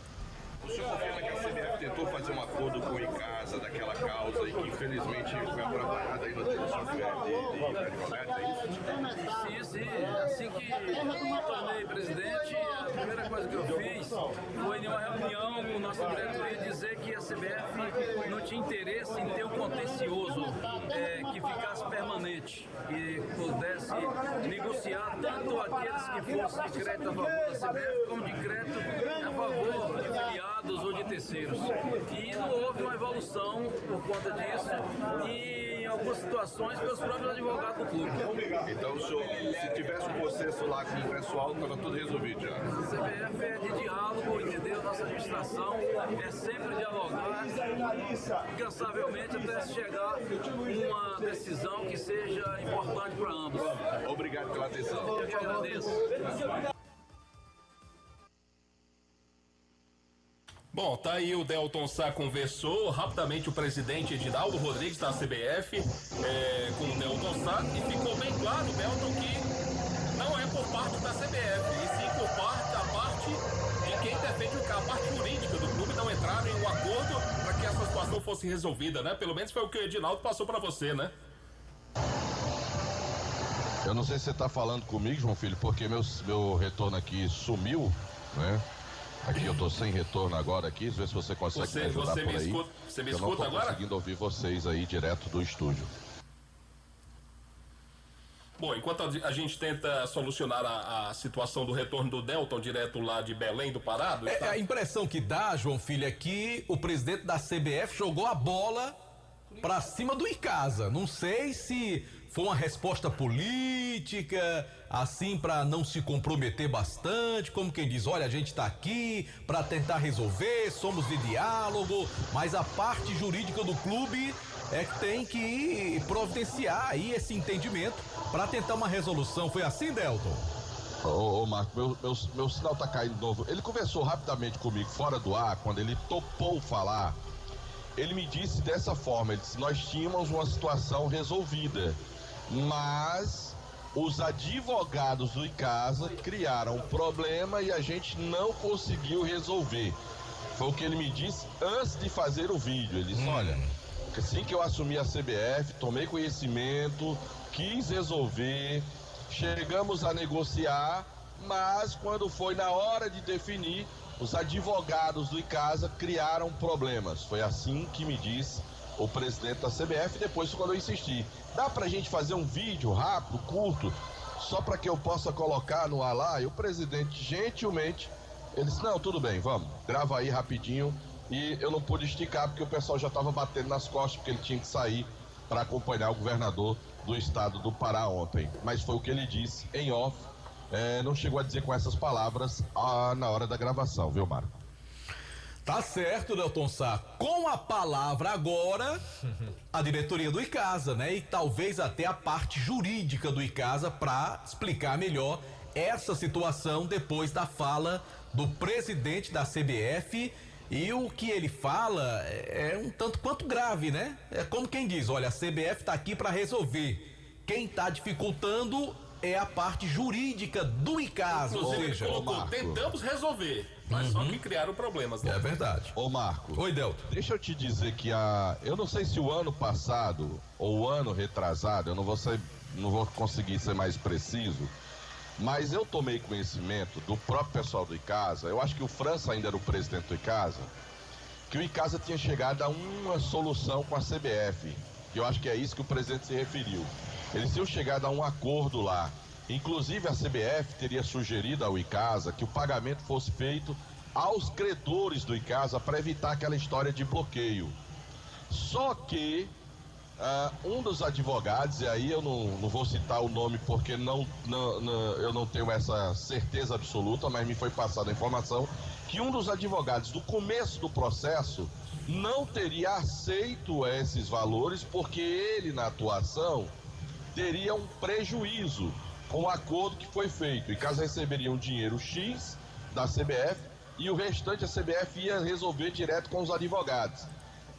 O senhor confirma que a CBF tentou fazer um acordo com o Icasa daquela causa e que infelizmente foi agora parada aí no software de advogados, é isso? Sim. Assim que eu tornei presidente, a primeira coisa que eu fiz foi em uma reunião com nossa diretoria dizer que a CBF não tinha interesse em ter um contencioso que ficasse permanente, que pudesse negociar tanto aqueles que fossem de crédito a favor da CBF como de crédito a favor de filiados ou de terceiros. E não houve uma evolução por conta disso e em algumas situações pelos próprios advogados do clube. Então, senhor, se tivesse um processo lá com o pessoal, estava tudo resolvido já. A CBF é de diálogo, entendeu? Nossa administração é sempre dialogar incansavelmente até chegar uma decisão que seja importante para ambos. Obrigado pela atenção. Eu que agradeço. Bom, tá aí o Delton Sá conversou rapidamente o presidente Edinaldo Rodrigues da CBF com o Delton Sá e ficou bem claro, Delton, que não é por parte da CBF, e sim por parte de quem defende a parte jurídica do clube não entraram em um acordo para que essa situação fosse resolvida, né? Pelo menos foi o que o Edinaldo passou para você, né? Eu não sei se você está falando comigo, João Filho, porque meu retorno aqui sumiu, né? Aqui eu tô sem retorno agora aqui, vê se você consegue me ajudar por aí. Você me eu escuta não tô agora? conseguindo ouvir vocês aí direto do estúdio. Bom, enquanto a gente tenta solucionar a situação do retorno do Delton direto lá de Belém do Pará... A impressão que dá, João Filho, é que o presidente da CBF jogou a bola pra cima do Icasa. Não sei se foi uma resposta política, assim, pra não se comprometer bastante, como quem diz, olha, a gente tá aqui pra tentar resolver, somos de diálogo, mas a parte jurídica do clube é que tem que providenciar aí esse entendimento pra tentar uma resolução. Foi assim, Delton? Ô Marco, meu sinal tá caindo de novo. Ele conversou rapidamente comigo fora do ar, quando ele topou falar. Ele me disse dessa forma, ele disse, nós tínhamos uma situação resolvida, mas os advogados do Icasa criaram um problema e a gente não conseguiu resolver. Foi o que ele me disse antes de fazer o vídeo. Ele disse, olha, assim que eu assumi a CBF, tomei conhecimento, quis resolver, chegamos a negociar, mas quando foi na hora de definir, os advogados do Icasa criaram problemas. Foi assim que me disse o presidente da CBF. Depois, quando eu insisti, dá pra gente fazer um vídeo rápido, curto, só para que eu possa colocar no ar lá? E o presidente, gentilmente, ele disse, não, tudo bem, vamos, grava aí rapidinho. E eu não pude esticar porque o pessoal já estava batendo nas costas, porque ele tinha que sair para acompanhar o governador do estado do Pará ontem. Mas foi o que ele disse em off. Não chegou a dizer com essas palavras na hora da gravação, viu, Marco? Tá certo, Delton Sá. Com a palavra agora, a diretoria do Icasa, né? E talvez até a parte jurídica do Icasa para explicar melhor essa situação depois da fala do presidente da CBF. E o que ele fala é um tanto quanto grave, né? É como quem diz, olha, a CBF tá aqui para resolver. Quem tá dificultando é a parte jurídica do Icasa. Inclusive, ou seja, ele colocou, tentamos resolver, mas só que criaram problemas, né? É verdade. Ô Marco. Oi, Delton. Deixa eu te dizer que eu não sei se o ano passado ou o ano retrasado, eu não vou conseguir ser mais preciso, mas eu tomei conhecimento do próprio pessoal do Icasa, eu acho que o França ainda era o presidente do Icasa, que o Icasa tinha chegado a uma solução com a CBF, que eu acho que é isso que o presidente se referiu. Eles tinham chegado a um acordo lá. Inclusive a CBF teria sugerido ao Icasa que o pagamento fosse feito aos credores do Icasa para evitar aquela história de bloqueio. Só que um dos advogados, e aí eu não vou citar o nome porque eu não tenho essa certeza absoluta, mas me foi passada a informação que um dos advogados do começo do processo não teria aceito esses valores porque ele, na atuação, teria um prejuízo com o acordo que foi feito. E caso receberia um dinheiro X da CBF e o restante a CBF ia resolver direto com os advogados.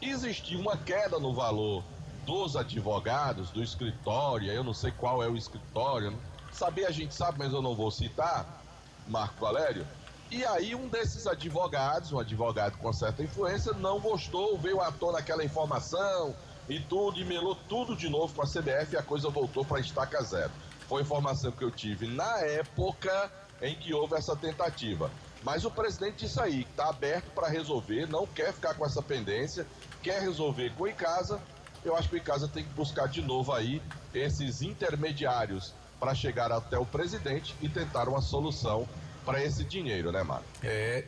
Existia uma queda no valor dos advogados, do escritório, eu não sei qual é o escritório, saber a gente sabe, mas eu não vou citar, Marco Valério. E aí um desses advogados, um advogado com certa influência, não gostou, veio à tona aquela informação e tudo, e melou tudo de novo com a CBF e a coisa voltou para estaca zero. Foi a informação que eu tive na época em que houve essa tentativa. Mas o presidente disse aí que está aberto para resolver, não quer ficar com essa pendência, quer resolver com o Icasa. Eu acho que o Icasa tem que buscar de novo aí esses intermediários para chegar até o presidente e tentar uma solução para esse dinheiro, né, Mário?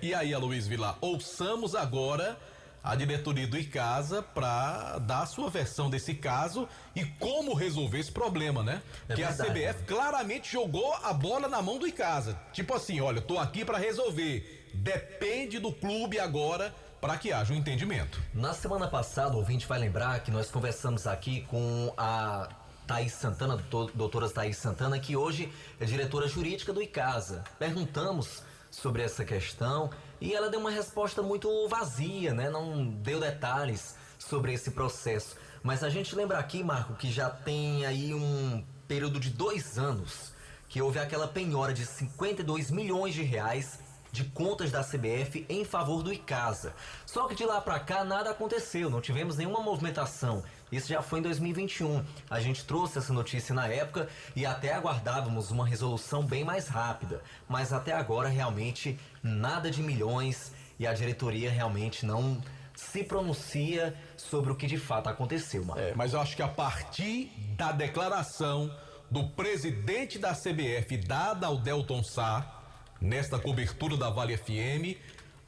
E aí, Aloysio Vilar, ouçamos agora a diretoria do Icasa para dar a sua versão desse caso e como resolver esse problema, né? Que a CBF claramente jogou a bola na mão do Icasa. Tipo assim, olha, tô aqui para resolver. Depende do clube agora para que haja um entendimento. Na semana passada, o ouvinte vai lembrar que nós conversamos aqui com a Thaís Santana, doutora Thaís Santana, que hoje é diretora jurídica do Icasa. Perguntamos sobre essa questão e ela deu uma resposta muito vazia, né? Não deu detalhes sobre esse processo. Mas a gente lembra aqui, Marco, que já tem aí um período de 2 anos que houve aquela penhora de 52 milhões de reais de contas da CBF em favor do Icasa. Só que de lá para cá nada aconteceu, não tivemos nenhuma movimentação. Isso já foi em 2021. A gente trouxe essa notícia na época e até aguardávamos uma resolução bem mais rápida. Mas até agora realmente nada de milhões e a diretoria realmente não se pronuncia sobre o que de fato aconteceu. Mas eu acho que a partir da declaração do presidente da CBF dada ao Delton Sá, nesta cobertura da Vale FM,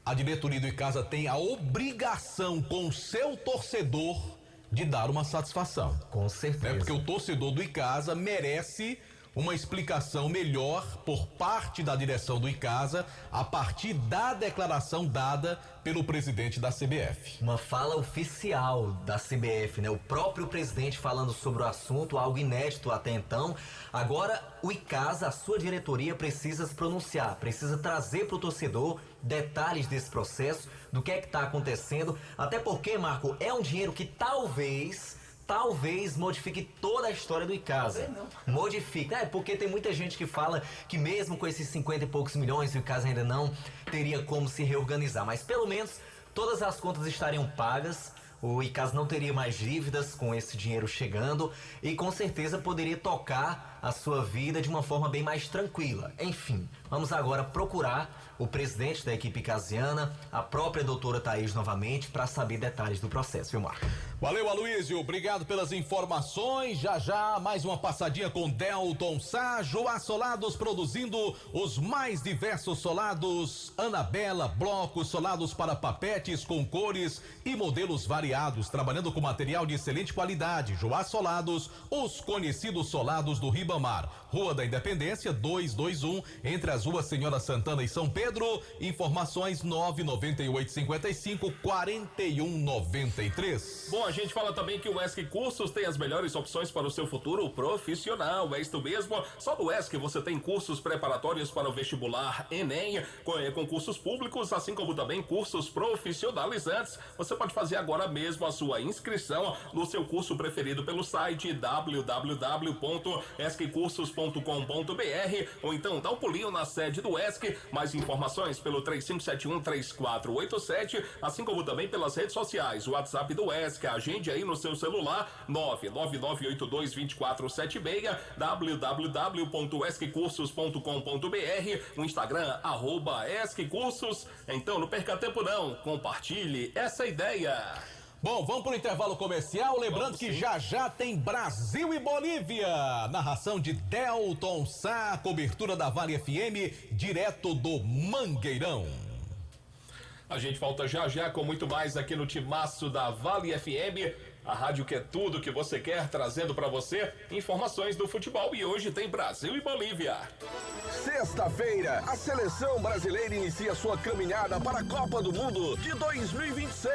a diretoria do Icasa tem a obrigação com o seu torcedor de dar uma satisfação. Com certeza. Porque o torcedor do Icasa merece uma explicação melhor por parte da direção do Icasa a partir da declaração dada pelo presidente da CBF. Uma fala oficial da CBF, né? O próprio presidente falando sobre o assunto, algo inédito até então. Agora, o Icasa, a sua diretoria, precisa se pronunciar, precisa trazer para o torcedor detalhes desse processo, do que é que está acontecendo. Até porque, Marco, é um dinheiro que talvez modifique toda a história do Icasa. Modifica. Porque tem muita gente que fala que mesmo com esses 50 e poucos milhões, o Icasa ainda não teria como se reorganizar. Mas pelo menos todas as contas estariam pagas, o Icasa não teria mais dívidas com esse dinheiro chegando e com certeza poderia tocar a sua vida de uma forma bem mais tranquila. Enfim, vamos agora procurar o presidente da equipe icasiana, a própria doutora Thaís novamente, para saber detalhes do processo, viu, Marco? Valeu, Aloysio, obrigado pelas informações. Já mais uma passadinha com Delton Sá, Joá Solados produzindo os mais diversos solados, Anabela, blocos, solados para papetes com cores e modelos variados, trabalhando com material de excelente qualidade. Joá Solados, os conhecidos solados do Ribamar, Rua da Independência 221, entre as ruas Senhora Santana e São Pedro. Informações 998-55-4193. Bom, a gente fala também que o ESC Cursos tem as melhores opções para o seu futuro profissional. É isto mesmo. Só no ESC você tem cursos preparatórios para o vestibular Enem, com cursos públicos, assim como também cursos profissionalizantes. Você pode fazer agora mesmo a sua inscrição no seu curso preferido pelo site www.esccursos.com.br ou então dá um pulinho na sede do ESC. Mais informações pelo 3571-3487, assim como também pelas redes sociais, o WhatsApp do ESC, agende aí no seu celular 999822476, www.esccursos.com.br, o Instagram @esccursos. Então não perca tempo não, compartilhe essa ideia. Bom, vamos pro intervalo comercial, lembrando que já tem Brasil e Bolívia, narração de Delton Sá, cobertura da Vale FM, direto do Mangueirão. A gente volta já com muito mais aqui no Timaço da Vale FM, a rádio que é tudo que você quer, trazendo para você informações do futebol, e hoje tem Brasil e Bolívia. Sexta-feira, a seleção brasileira inicia sua caminhada para a Copa do Mundo de 2026.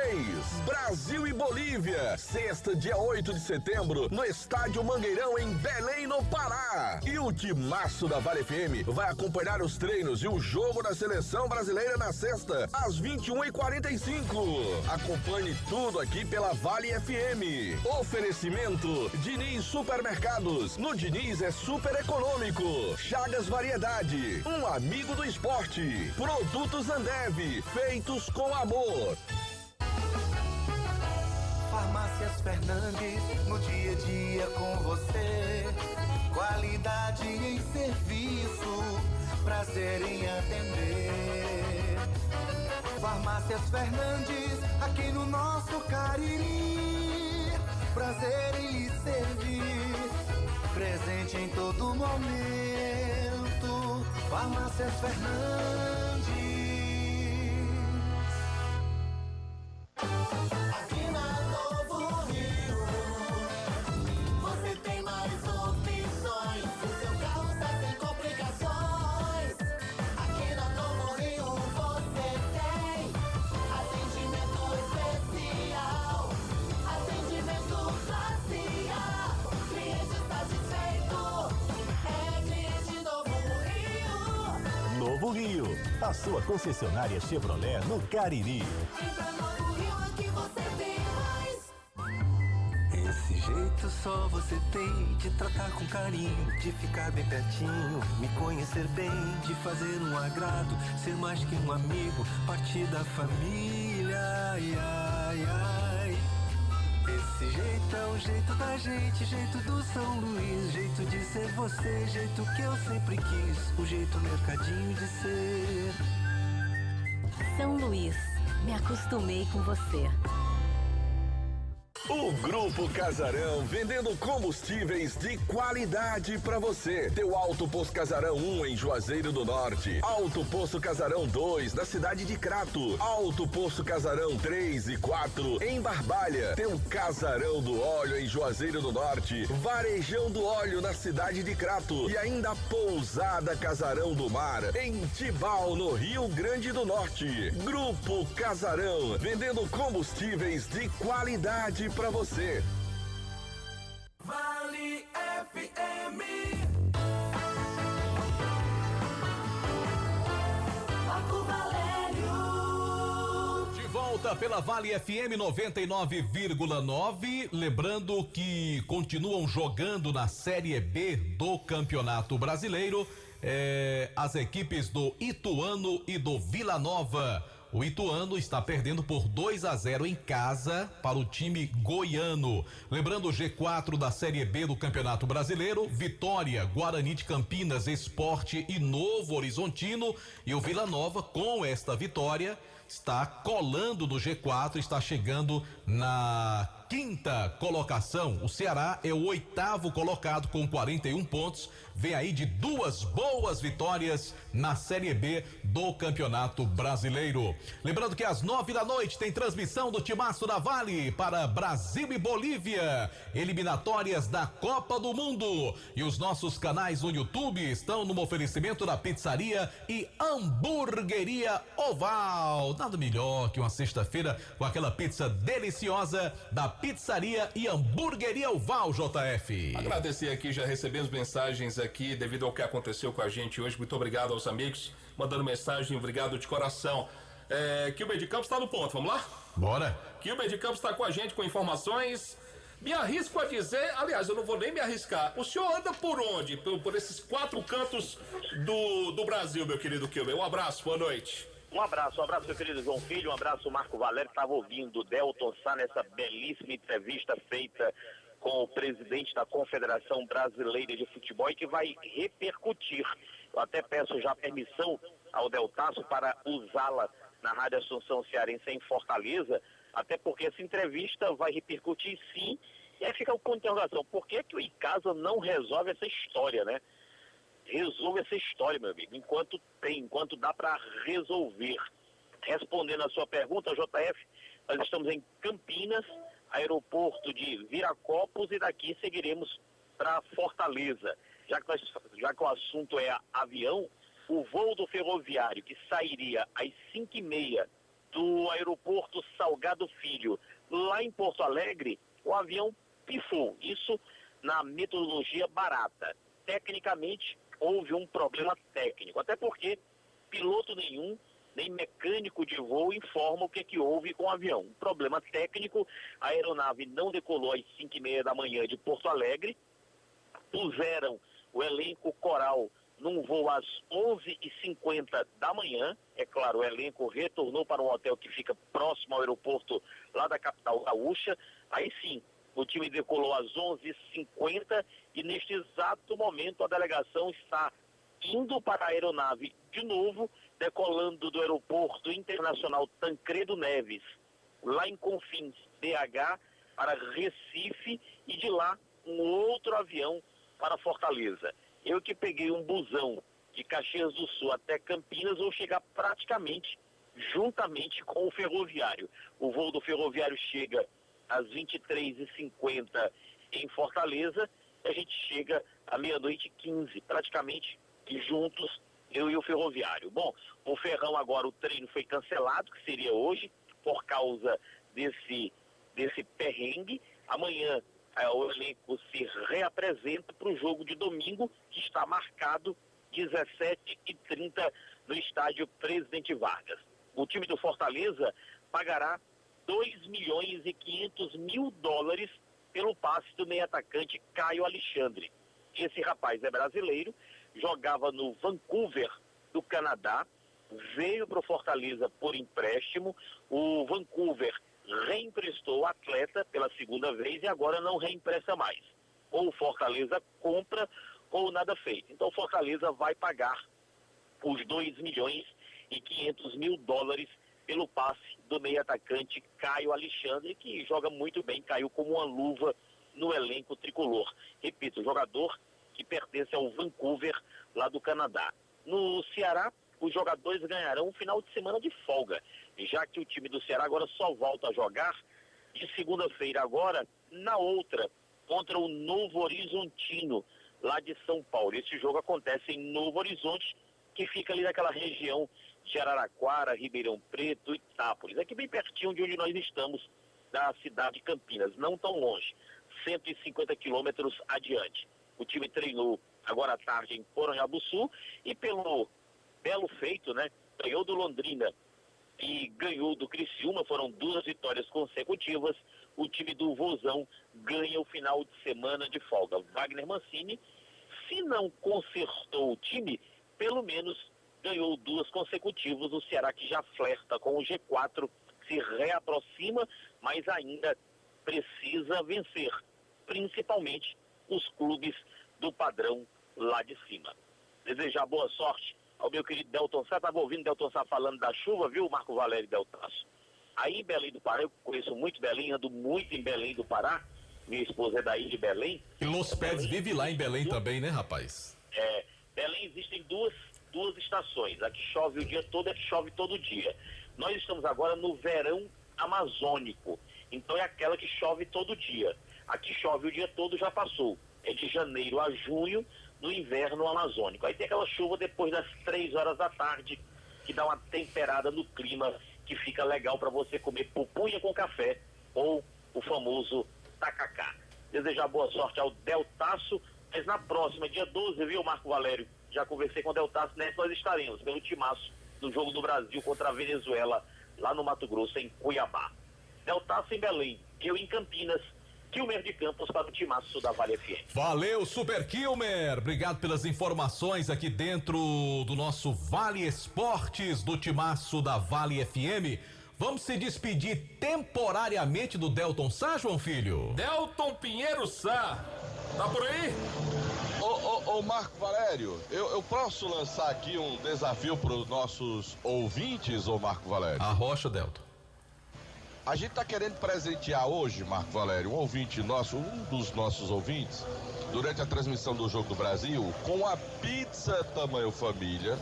Brasil e Bolívia, sexta, dia 8 de setembro, no Estádio Mangueirão, em Belém, no Pará. E o Timaço da Vale FM vai acompanhar os treinos e o jogo da seleção brasileira na sexta, às 21h45. Acompanhe tudo aqui pela Vale FM. Oferecimento Diniz Supermercados. No Diniz é super econômico. Chagas Variedade, um amigo do esporte. Produtos Ambev, feitos com amor. Farmácias Fernandes, no dia a dia com você. Qualidade em serviço, prazer em atender. Farmácias Fernandes, aqui no nosso Cariri. Prazer em lhe servir, presente em todo momento. Farmácias Fernandes. Aqui na Novo Rio, você tem mais opções. O seu carro está sem complicações. Aqui na Novo Rio você tem atendimento especial, atendimento facial. Cliente satisfeito, é cliente Novo Rio. Novo Rio, a sua concessionária Chevrolet no Cariri. Vem pra Novo Rio, aqui você tem mais. Esse jeito jeito só você tem de tratar com carinho, de ficar bem pertinho, me conhecer bem, de fazer um agrado, ser mais que um amigo, parte da família. Ai, ai, ai. Esse jeito é o jeito da gente, jeito do São Luís, jeito de ser você, jeito que eu sempre quis, o jeito mercadinho de ser. São Luís, me acostumei com você. O Grupo Casarão, vendendo combustíveis de qualidade pra você. Teu Alto Posto Casarão 1 em Juazeiro do Norte. Alto Posto Casarão 2 na cidade de Crato. Alto Posto Casarão 3 e 4 em Barbalha. Teu Casarão do Óleo em Juazeiro do Norte. Varejão do Óleo na cidade de Crato. E ainda Pousada Casarão do Mar em Tibau, no Rio Grande do Norte. Grupo Casarão, vendendo combustíveis de qualidade pra você. Vale FM. Marco Valério. De volta pela Vale FM 99,9. Lembrando que continuam jogando na Série B do Campeonato Brasileiro as equipes do Ituano e do Vila Nova. O Ituano está perdendo por 2-0 em casa para o time goiano. Lembrando o G4 da Série B do Campeonato Brasileiro: Vitória, Guarani de Campinas, Sport e Novo Horizontino. E o Vila Nova, com esta vitória, está colando no G4, está chegando na quinta colocação. O Ceará é o 8º colocado com 41 pontos. Vem aí de 2 boas vitórias na Série B do Campeonato Brasileiro. Lembrando que às 9 da noite tem transmissão do Timaço da Vale para Brasil e Bolívia, eliminatórias da Copa do Mundo. E os nossos canais no YouTube estão no oferecimento da Pizzaria e Hamburgueria Oval. Nada melhor que uma sexta-feira com aquela pizza deliciosa da Pizzaria e Hamburgueria Oval, JF. Agradecer aqui, já recebemos mensagens aqui devido ao que aconteceu com a gente hoje. Muito obrigado aos amigos mandando mensagem, obrigado de coração. Kilber de Campos está no ponto, vamos lá? Bora. Kilber de Campos está com a gente com informações. Me arrisco a dizer, aliás, eu não vou nem me arriscar. O senhor anda por onde? Por esses 4 cantos do Brasil, meu querido Kilber. Um abraço, boa noite. Um abraço, meu querido João Filho, um abraço, Marco Valério, que estava ouvindo o Delton Sá nessa belíssima entrevista feita com o presidente da Confederação Brasileira de Futebol e que vai repercutir. Eu até peço já permissão ao Deltaço para usá-la na Rádio Assunção Cearense em Fortaleza, até porque essa entrevista vai repercutir sim, e aí fica o ponto de interrogação, por que o Icasa não resolve essa história, né? Resolve essa história, meu amigo, enquanto dá para resolver. Respondendo a sua pergunta, JF, nós estamos em Campinas, aeroporto de Viracopos, e daqui seguiremos para Fortaleza. Já que o assunto é avião, o voo do ferroviário que sairia às 5h30 do aeroporto Salgado Filho, lá em Porto Alegre, o avião pifou. Isso na metodologia barata. Tecnicamente, houve um problema técnico, até porque piloto nenhum, nem mecânico de voo informa o que houve com o avião. Um problema técnico, a aeronave não decolou às 5h30 da manhã de Porto Alegre, puseram o elenco coral num voo às 11h50 da manhã. É claro, o elenco retornou para um hotel que fica próximo ao aeroporto lá da capital gaúcha. Aí sim, o time decolou às 11h50 e neste exato momento a delegação está indo para a aeronave de novo, decolando do aeroporto internacional Tancredo Neves, lá em Confins, BH, para Recife, e de lá um outro avião para Fortaleza. Eu que peguei um busão de Caxias do Sul até Campinas, vou chegar praticamente juntamente com o ferroviário. O voo do ferroviário chega às 23h50 em Fortaleza, e a gente chega à 00h15, praticamente juntos, eu e o ferroviário. Bom, o Ferrão agora, o treino foi cancelado, que seria hoje, por causa desse perrengue. Amanhã o elenco se reapresenta para o jogo de domingo, que está marcado 17h30 no estádio Presidente Vargas. O time do Fortaleza pagará $2.500.000 pelo passe do meio-atacante Caio Alexandre. Esse rapaz é brasileiro, jogava no Vancouver do Canadá, veio para o Fortaleza por empréstimo, o Vancouver reemprestou o atleta pela segunda vez e agora não reempresta mais. Ou o Fortaleza compra ou nada feito. Então o Fortaleza vai pagar os $2,5 milhões pelo passe do meio-atacante Caio Alexandre, que joga muito bem, caiu como uma luva no elenco tricolor. Repito, jogador que pertence ao Vancouver, lá do Canadá. No Ceará, os jogadores ganharão um final de semana de folga, já que o time do Ceará agora só volta a jogar de segunda-feira agora, na outra, contra o Novo Horizontino, lá de São Paulo. Esse jogo acontece em Novo Horizonte, que fica ali naquela região de Araraquara, Ribeirão Preto, Itápolis, aqui bem pertinho de onde nós estamos, da cidade de Campinas, não tão longe, 150 quilômetros adiante. O time treinou agora à tarde em Porangabuçu e pelo belo feito, né, ganhou do Londrina e ganhou do Criciúma, foram 2 vitórias consecutivas. O time do Vozão ganha o final de semana de folga. Wagner Mancini, se não consertou o time, pelo menos ganhou 2 consecutivas. O Ceará, que já flerta com o G4, se reaproxima, mas ainda precisa vencer, principalmente os clubes do padrão lá de cima. Desejar boa sorte ao meu querido Delton Sá. Estava ouvindo Delton Sá falando da chuva, viu, Marco Valério e Deltaço? Aí em Belém do Pará, eu conheço muito Belém, ando muito em Belém do Pará, minha esposa é daí de Belém. E Los Pérez vive lá em Belém também, né, rapaz? Belém existem duas estações, a que chove o dia todo e a que chove todo dia. Nós estamos agora no verão amazônico, então é aquela que chove todo dia. A que chove o dia todo já passou, é de janeiro a junho, no inverno amazônico. Aí tem aquela chuva depois das 3 horas da tarde, que dá uma temperada no clima, que fica legal para você comer pupunha com café ou o famoso tacacá. Desejar boa sorte ao Deltaço, mas na próxima, dia 12, viu, Marco Valério? Já conversei com o Deltaço, né? Nós estaremos pelo timaço no Jogo do Brasil contra a Venezuela, lá no Mato Grosso, em Cuiabá. Deltaço em Belém, eu em Campinas, Kilmer de Campos para o timaço da Vale FM. Valeu, Super Kilmer. Obrigado pelas informações aqui dentro do nosso Vale Esportes, do timaço da Vale FM. Vamos se despedir temporariamente do Delton Sá, João Filho? Delton Pinheiro Sá, tá por aí? Ô Marco Valério, eu posso lançar aqui um desafio para os nossos ouvintes, ô Marco Valério? Arrocha, Delton. A gente tá querendo presentear hoje, Marco Valério, um ouvinte nosso, um dos nossos ouvintes, durante a transmissão do Jogo do Brasil, com a pizza tamanho família,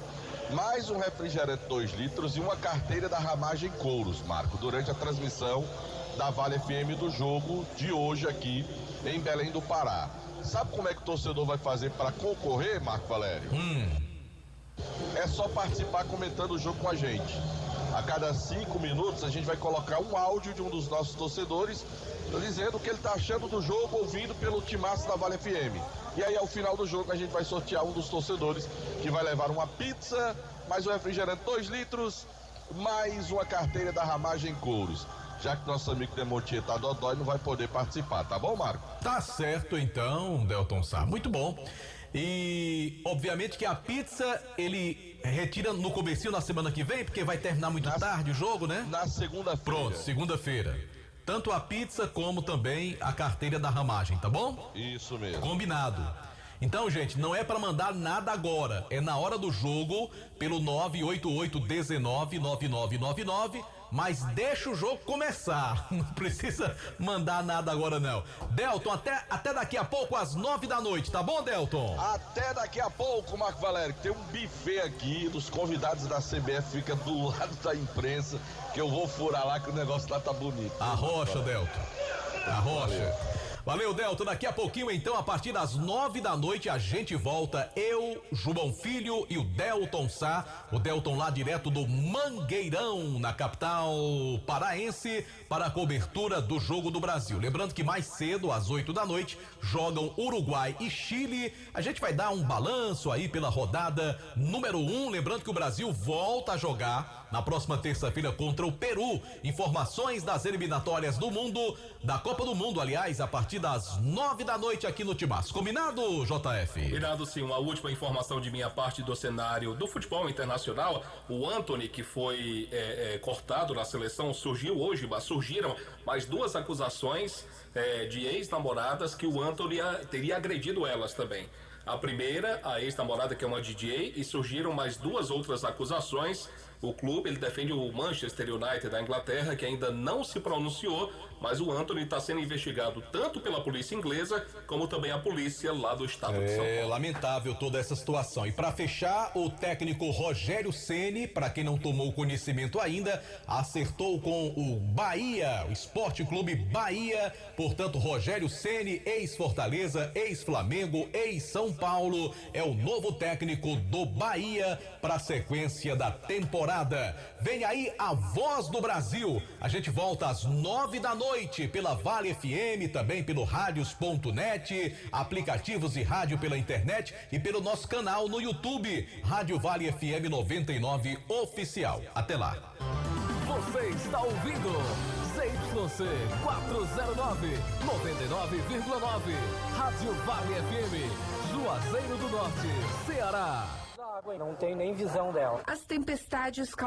mais um refrigerante 2 litros e uma carteira da Ramagem Couros, Marco, durante a transmissão da Vale FM do jogo de hoje aqui em Belém do Pará. Sabe como é que o torcedor vai fazer para concorrer, Marco Valério? É só participar comentando o jogo com a gente. A cada 5 minutos a gente vai colocar um áudio de um dos nossos torcedores dizendo o que ele está achando do jogo, ouvindo pelo timaço da Vale FM. E aí ao final do jogo a gente vai sortear um dos torcedores que vai levar uma pizza, mais um refrigerante 2 litros, mais uma carteira da Ramagem Couros. Já que nosso amigo Demontier tá dodói, não vai poder participar, tá bom, Marco? Tá certo então, Delton Sá, muito bom. E obviamente que a pizza ele retira no comecinho na semana que vem, porque vai terminar muito tarde o jogo, né? Na segunda-feira. Pronto, segunda-feira. Tanto a pizza como também a carteira da Ramagem, tá bom? Isso mesmo. Combinado. Então, gente, não é para mandar nada agora, é na hora do jogo, pelo 988-19-9999, mas deixa o jogo começar, não precisa mandar nada agora não. Delton, até daqui a pouco às 9 da noite, tá bom, Delton? Até daqui a pouco, Marco Valério, que tem um buffet aqui dos convidados da CBF, fica do lado da imprensa, que eu vou furar lá que o negócio lá tá bonito. Arrocha, Delton, arrocha. Valeu, Delton. Daqui a pouquinho, então, a partir das 9 da noite, a gente volta. Eu, João Filho e o Delton Sá. O Delton lá direto do Mangueirão, na capital paraense, para a cobertura do Jogo do Brasil. Lembrando que mais cedo, às 8 da noite, jogam Uruguai e Chile. A gente vai dar um balanço aí pela rodada número 1. Lembrando que o Brasil volta a jogar na próxima terça-feira contra o Peru. Informações das eliminatórias do mundo, da Copa do Mundo, aliás, a partir partir das 9 da noite aqui no Timaço. Combinado, JF? Combinado, sim. Uma última informação de minha parte do cenário do futebol internacional. O Antony, que foi cortado na seleção, surgiram mais 2 acusações de ex-namoradas que o Antony teria agredido elas também. A primeira, a ex-namorada, que é uma DJ, e surgiram mais 2 outras acusações. O clube, ele defende o Manchester United da Inglaterra, que ainda não se pronunciou, mas o Antony está sendo investigado tanto pela polícia inglesa, como também a polícia lá do estado de São Paulo. É lamentável toda essa situação. E para fechar, o técnico Rogério Ceni, para quem não tomou conhecimento ainda, acertou com o Bahia, o Esporte Clube Bahia. Portanto, Rogério Ceni, ex-Fortaleza, ex-Flamengo, ex-São Paulo, é o novo técnico do Bahia para a sequência da temporada. Vem aí a Voz do Brasil. A gente volta às 9 da noite pela Vale FM, também pelo radios.net, aplicativos e rádio pela internet e pelo nosso canal no YouTube, Rádio Vale FM 99 Oficial. Até lá. Você está ouvindo ZYC 409, 99,9. Rádio Vale FM, Juazeiro do Norte, Ceará. Não tem nem visão dela. As tempestades